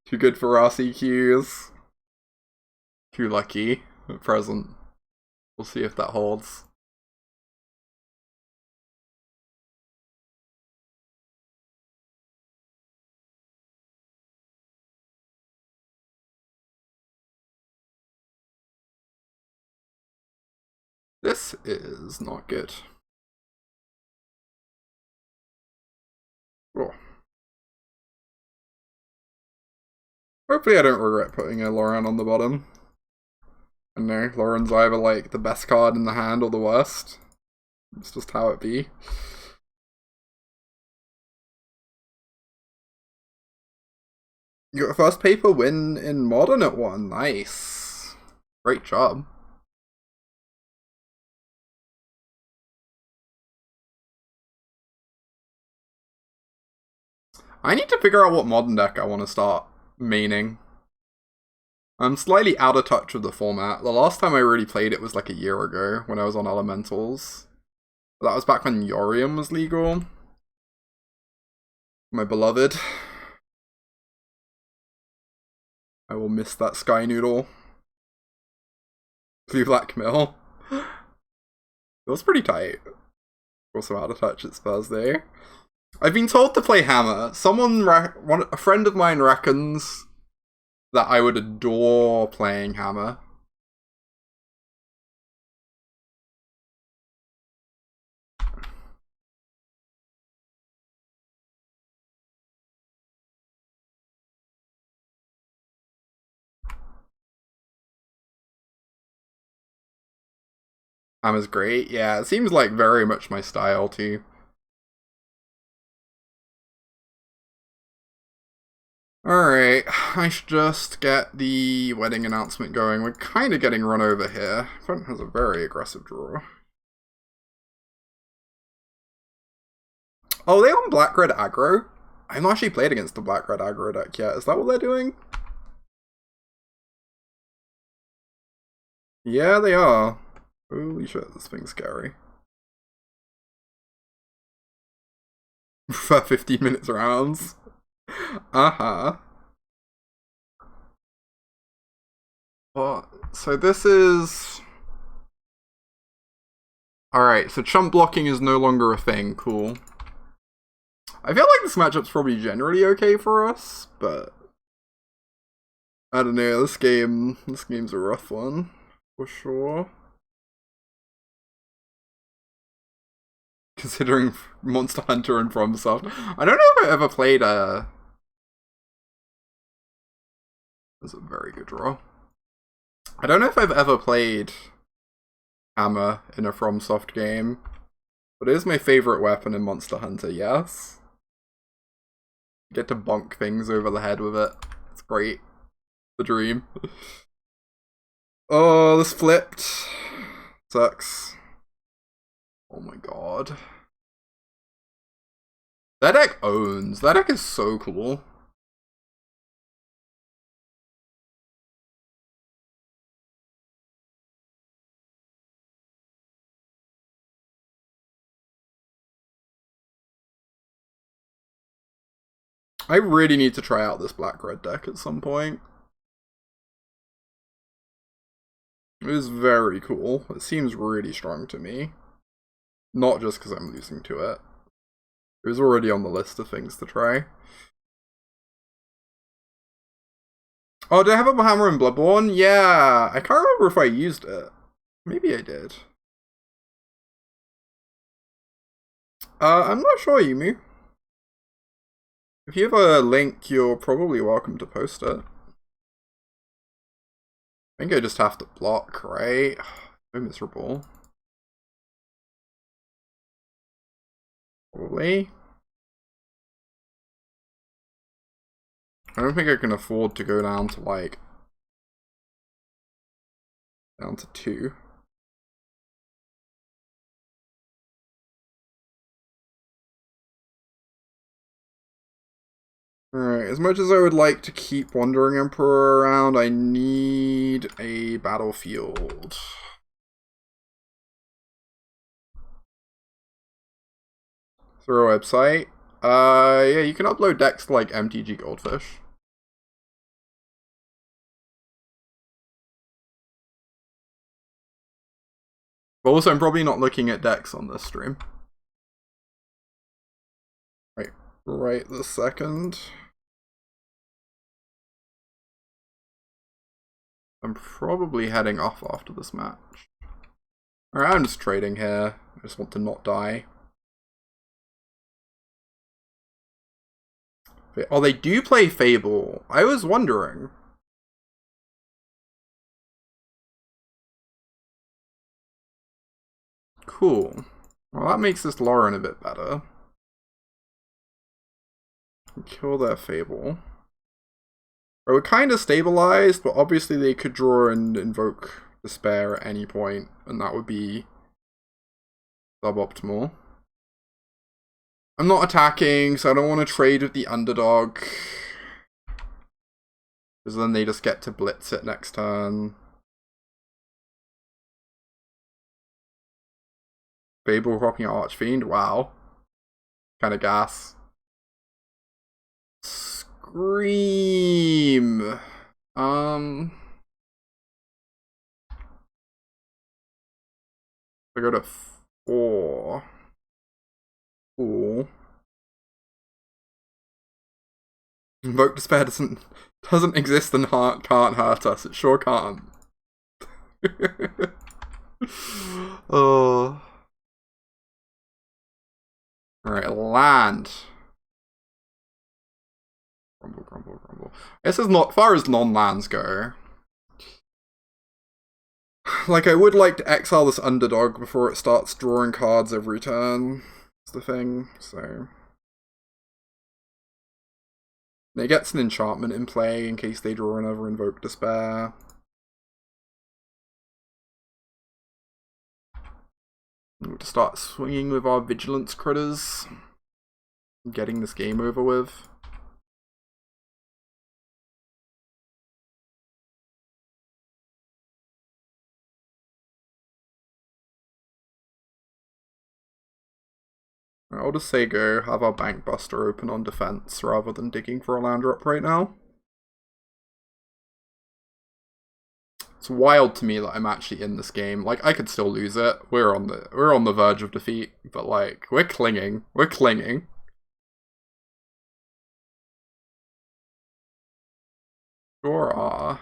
Speaker 1: Too good for RCQs. Too lucky at present. We'll see if that holds. This is not good. Oh. Hopefully I don't regret putting a Lauren on the bottom. I know, Lauren's either like the best card in the hand or the worst. It's just how it be. You got a first paper win in Modern at 1. Nice. Great job. I need to figure out what Modern deck I want to start maining. I'm slightly out of touch with the format. The last time I really played it was like a year ago when I was on Elementals. But that was back when Yorium was legal. My beloved. I will miss that Sky Noodle. Blue Black Mill. It was pretty tight. Also out of touch, it's Thursday. I've been told to play Hammer. A friend of mine reckons that I would adore playing Hammer. Hammer's great. Yeah, it seems like very much my style too. Alright, I should just get the wedding announcement going. We're kind of getting run over here. Front has a very aggressive draw. Oh, they on black-red aggro? I've not actually played against the black-red aggro deck yet. Is that what they're doing? Yeah, they are. Holy shit, this thing's scary. For 15 minutes rounds. Uh-huh. Well, so this is... Alright, so chump blocking is no longer a thing. Cool. I feel like this matchup's probably generally okay for us, but... I don't know, this game's a rough one, for sure. Considering Monster Hunter and FromSoft. I don't know if I ever played a... That's a very good draw. I don't know if I've ever played Hammer in a FromSoft game, but it is my favorite weapon in Monster Hunter, yes. Get to bonk things over the head with it. It's great. The dream. Oh, this flipped. Sucks. Oh my god. That deck owns. That deck is so cool. I really need to try out this black-red deck at some point. It is very cool. It seems really strong to me. Not just because I'm losing to it. It was already on the list of things to try. Oh, did I have a hammer in Bloodborne? Yeah, I can't remember if I used it. Maybe I did. I'm not sure, Yumu. If you have a link, you're probably welcome to post it. I think I just have to block, right? So miserable. Probably. I don't think I can afford to go down to like... down to 2. Alright, as much as I would like to keep Wandering Emperor around, I need a battlefield. Through a website? Yeah, you can upload decks to like MTG Goldfish. But also, I'm probably not looking at decks on this stream. Right this second. I'm probably heading off after this match. Alright, I'm just trading here. I just want to not die. Oh, they do play Fable. I was wondering. Cool. Well, that makes this Lauren a bit better. Kill their Fable. We're kind of stabilized, but obviously they could draw and invoke Despair at any point, and that would be suboptimal. I'm not attacking, so I don't want to trade with the underdog. Because then they just get to blitz it next turn. Fable hopping Archfiend, wow. Kind of gas. Scream. I go to 4. Cool. Invoke Despair doesn't exist and can't hurt us. It sure can't. Oh. Alright, land. Grumble, grumble, grumble. This is not far as non-lands go. Like, I would like to exile this underdog before it starts drawing cards every turn. That's the thing, so... And it gets an enchantment in play in case they draw another Invoke Despair. We'll to start swinging with our Vigilance critters. Getting this game over with. I'll just say go have our Bank Buster open on defense rather than digging for a land drop right now. It's wild to me that I'm actually in this game. Like, I could still lose it. We're on the verge of defeat, but like, we're clinging. We're clinging. Sure are.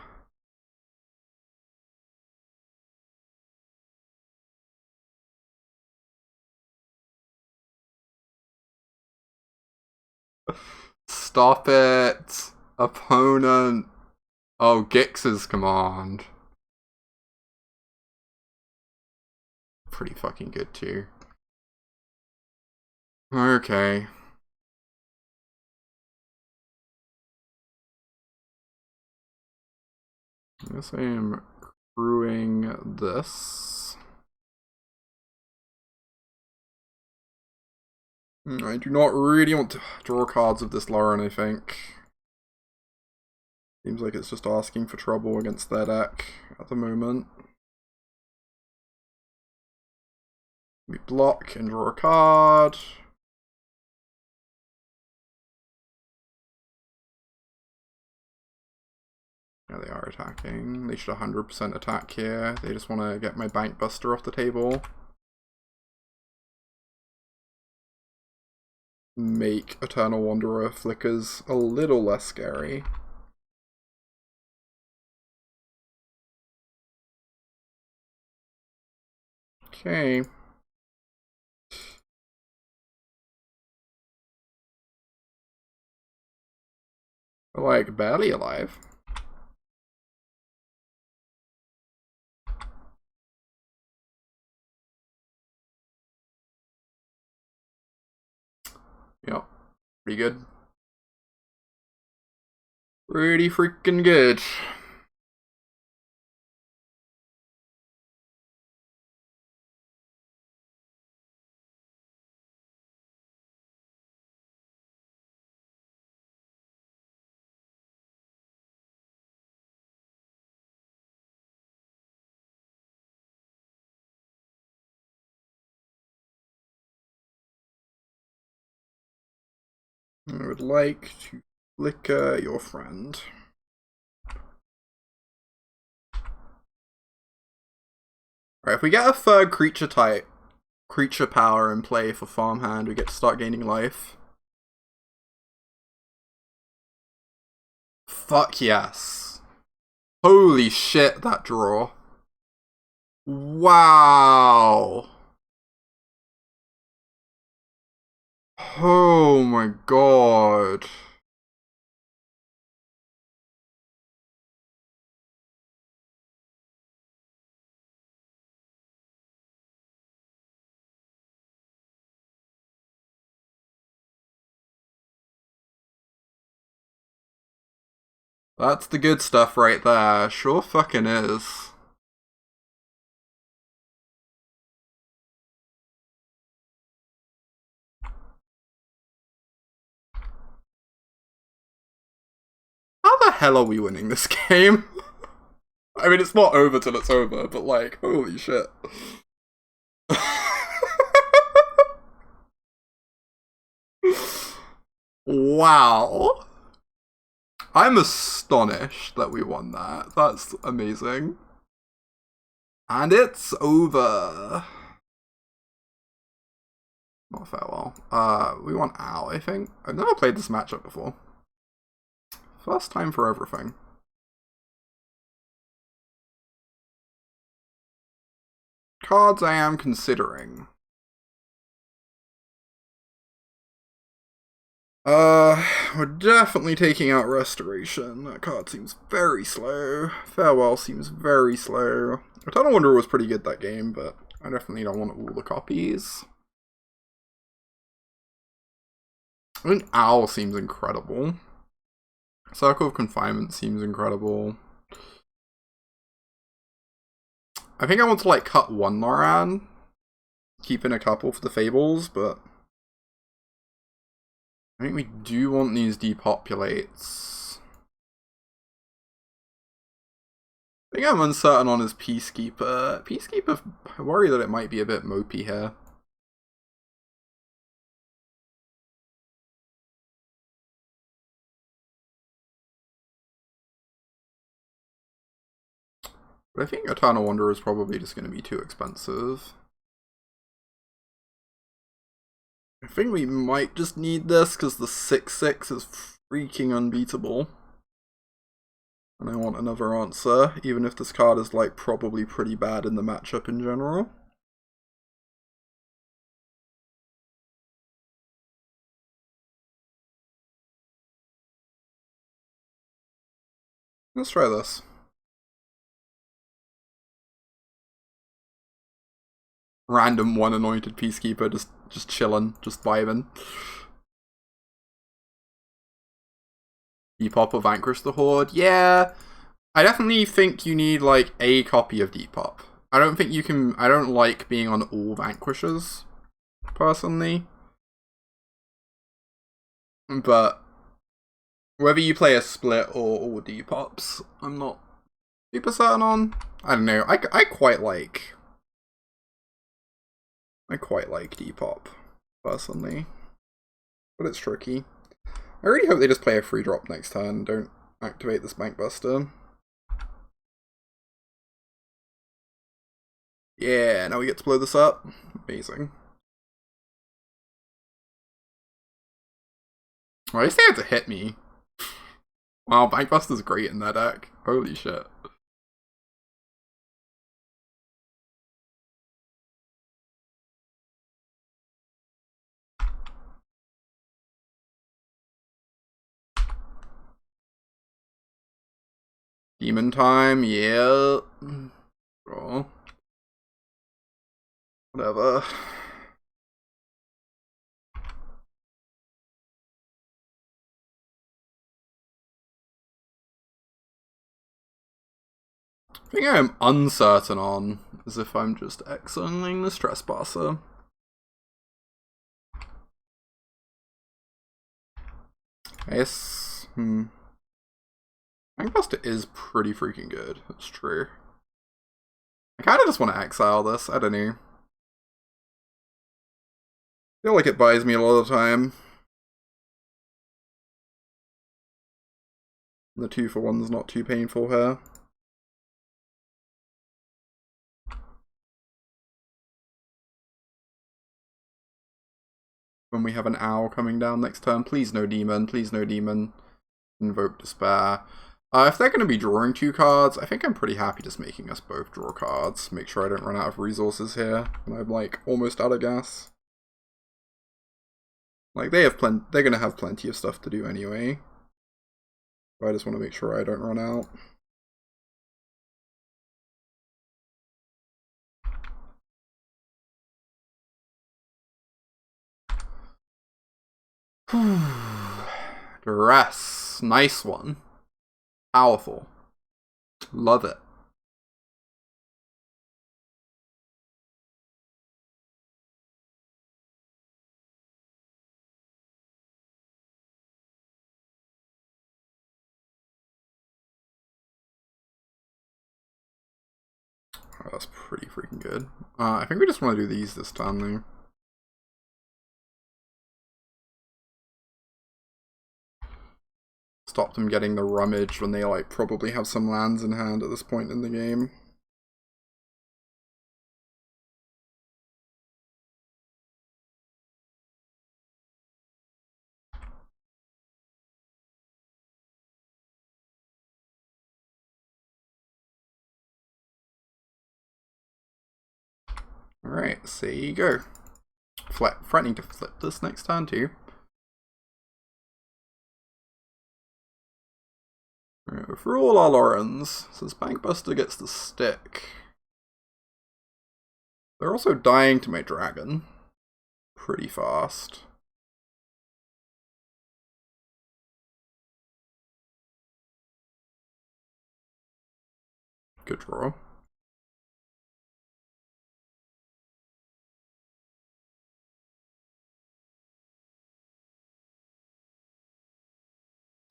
Speaker 1: Stop it. Opponent. Oh, Gix's command. Pretty fucking good too. Okay. I guess I am crewing this. I do not really want to draw cards of this Lauren, I think. Seems like it's just asking for trouble against their deck at the moment. We block and draw a card. Yeah, they are attacking. They should 100% attack here. They just want to get my Bank Buster off the table. make Eternal Wanderer flickers a little less scary. Okay. We're like barely alive. Yep. Pretty good. Pretty freaking good. I would like to flicker your friend. Alright, if we get a third creature type, creature power in play for farmhand, we get to start gaining life. Fuck yes. Holy shit, that draw. Wow. Oh my god. That's the good stuff right there. Sure fucking is. How the hell are we winning this game? I mean, it's not over till it's over, but like, holy shit. Wow. I'm astonished that we won that. That's amazing. And it's over. Not farewell. We won Owl, I think. I've never played this matchup before. First time for everything. Cards I am considering. We're definitely taking out Restoration. That card seems very slow. Farewell seems very slow. Eternal Wanderer was pretty good that game, but I definitely don't want all the copies. I think Owl seems incredible. Circle of Confinement seems incredible. I think I want to like cut one Loran, keep in a couple for the Fables, but I think we do want these depopulates. I think I'm uncertain on his Peacekeeper. Peacekeeper, I worry that it might be a bit mopey here. But I think Eternal Wanderer is probably just going to be too expensive. I think we might just need this because the 6/6 is freaking unbeatable. And I want another answer, even if this card is like probably pretty bad in the matchup in general. Let's try this. Random one anointed Peacekeeper just chilling, just vibing. Depop or Vanquish the Horde? Yeah, I definitely think you need like a copy of Depop. I don't think you can. I don't like being on all Vanquishers, personally. But whether you play a split or all Depops, I'm not super certain on. I don't know. I quite like. I quite like Depop, personally. But it's tricky. I really hope they just play a free drop next turn, don't activate this Bankbuster. Yeah, now we get to blow this up. Amazing. Well, at least they had to hit me. Wow, Bankbuster's great in that deck. Holy shit. Demon time, yeah. Draw. Whatever. The thing I'm uncertain on is if I'm just exiling the Stress Buster. Yes. Bankbuster is pretty freaking good. That's true. I kind of just want to exile this. I don't know. I feel like it buys me a lot of time. The 2-for-1's not too painful here. When we have an owl coming down next turn, please no demon, please no demon. Invoke Despair. If they're going to be drawing 2 cards, I think I'm pretty happy just making us both draw cards. Make sure I don't run out of resources here, and I'm like almost out of gas. Like they're going to have plenty of stuff to do anyway. But I just want to make sure I don't run out. Duress. Nice one. Powerful. Love it. Oh, that's pretty freaking good. I think we just want to do these this time though. Stop them getting the rummage when they like probably have some lands in hand at this point in the game. Alright, so you go. Threatening to flip this next turn too. Alright, for all our Laurens, since Bankbuster gets the stick. They're also dying to my dragon. Pretty fast. Good draw.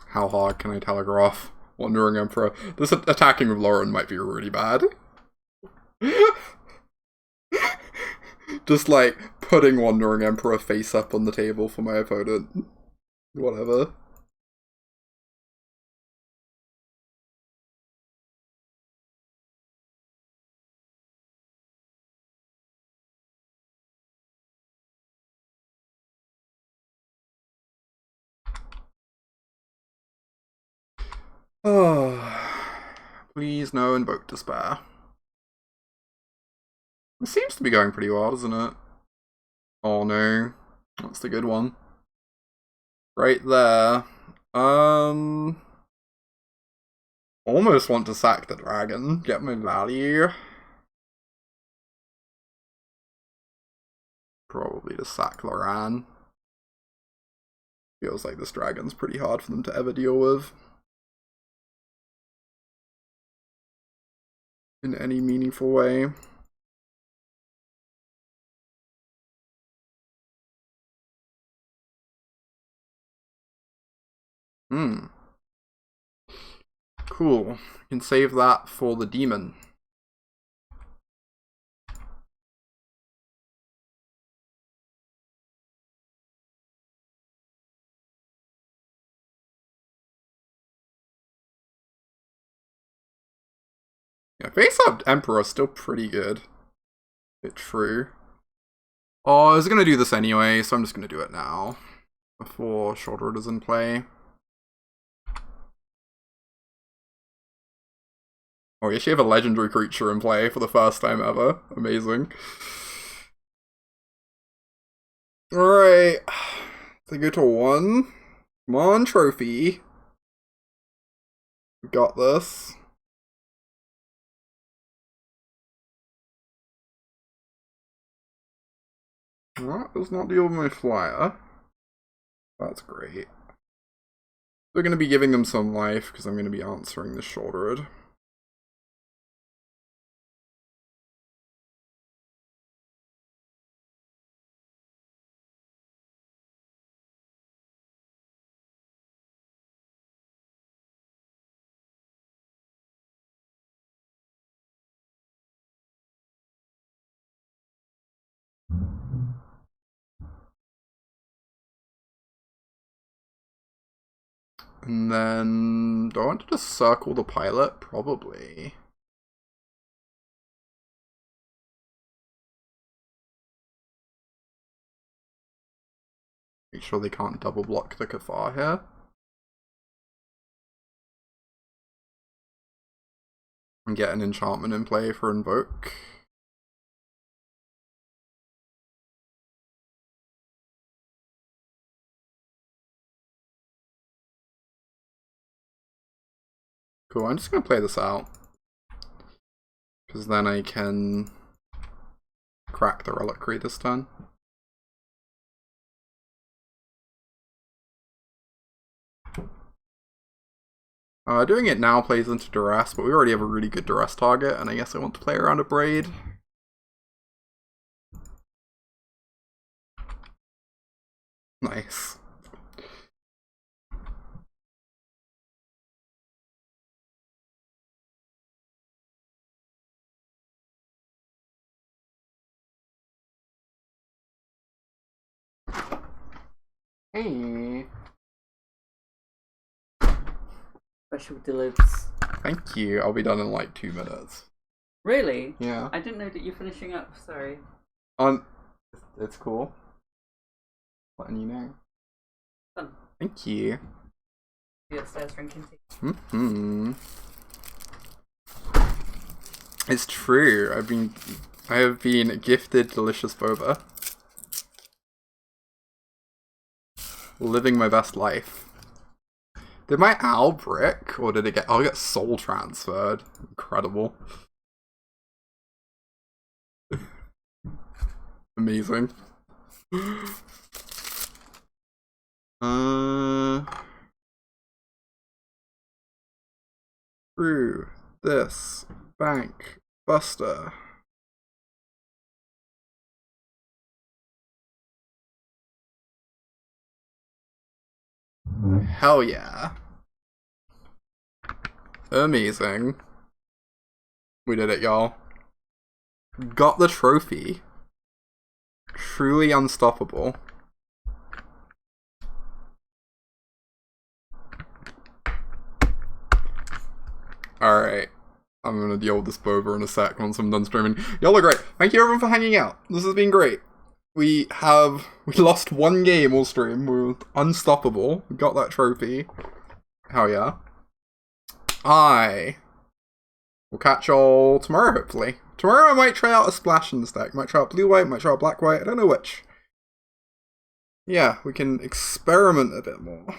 Speaker 1: How hard can I telegraph? Wandering Emperor. This attacking with Lauren might be really bad. Just like putting Wandering Emperor face up on the table for my opponent. Whatever. Oh, please no Invoke Despair. It seems to be going pretty well, doesn't it? Oh no, that's the good one. Right there. Almost want to sack the dragon, get my value. Probably to sack Loran. Feels like this dragon's pretty hard for them to ever deal with. In any meaningful way. Cool. I can save that for the demon. Yeah, face-up Emperor is still pretty good. Bit true. Oh, I was gonna do this anyway, so I'm just gonna do it now. before Shoulder is in play. Oh, you actually have a legendary creature in play for the first time ever. Amazing. Alright. They go to 1. Come on, trophy. We got this. That does not deal with my flyer. That's great. We're going to be giving them some life because I'm going to be answering the Shouldered. And then, do I want to just circle the pilot? Probably. Make sure they can't double block the Cathar here. And get an enchantment in play for Invoke. Cool, I'm just going to play this out. Because then I can crack the Reliquary this turn. Doing it now plays into Duress, but we already have a really good Duress target, and I guess I want to play around a Braid. Nice. Hey.
Speaker 2: Special delivers.
Speaker 1: Thank you. I'll be done in like 2 minutes.
Speaker 2: Really?
Speaker 1: Yeah.
Speaker 2: I didn't know that you're finishing up. Sorry.
Speaker 1: It's cool. Letting you know.
Speaker 2: Fun.
Speaker 1: Thank you.
Speaker 2: Be upstairs drinking tea.
Speaker 1: It's true. I have been gifted delicious boba. Living my best life. Did my owl brick, or did it get? Oh, it got soul transferred. Incredible. Amazing. Through this bank buster. Hell yeah. Amazing. We did it, y'all. Got the trophy. Truly unstoppable. Alright. I'm gonna deal with this boba in a sec once I'm done streaming. Y'all are great. Thank you everyone for hanging out. This has been great. We lost 1 game all stream. We were unstoppable. We got that trophy. Hell yeah. I will catch y'all tomorrow, hopefully. Tomorrow I might try out a splash in this deck. Might try out blue-white, might try out black-white. I don't know which. Yeah, we can experiment a bit more.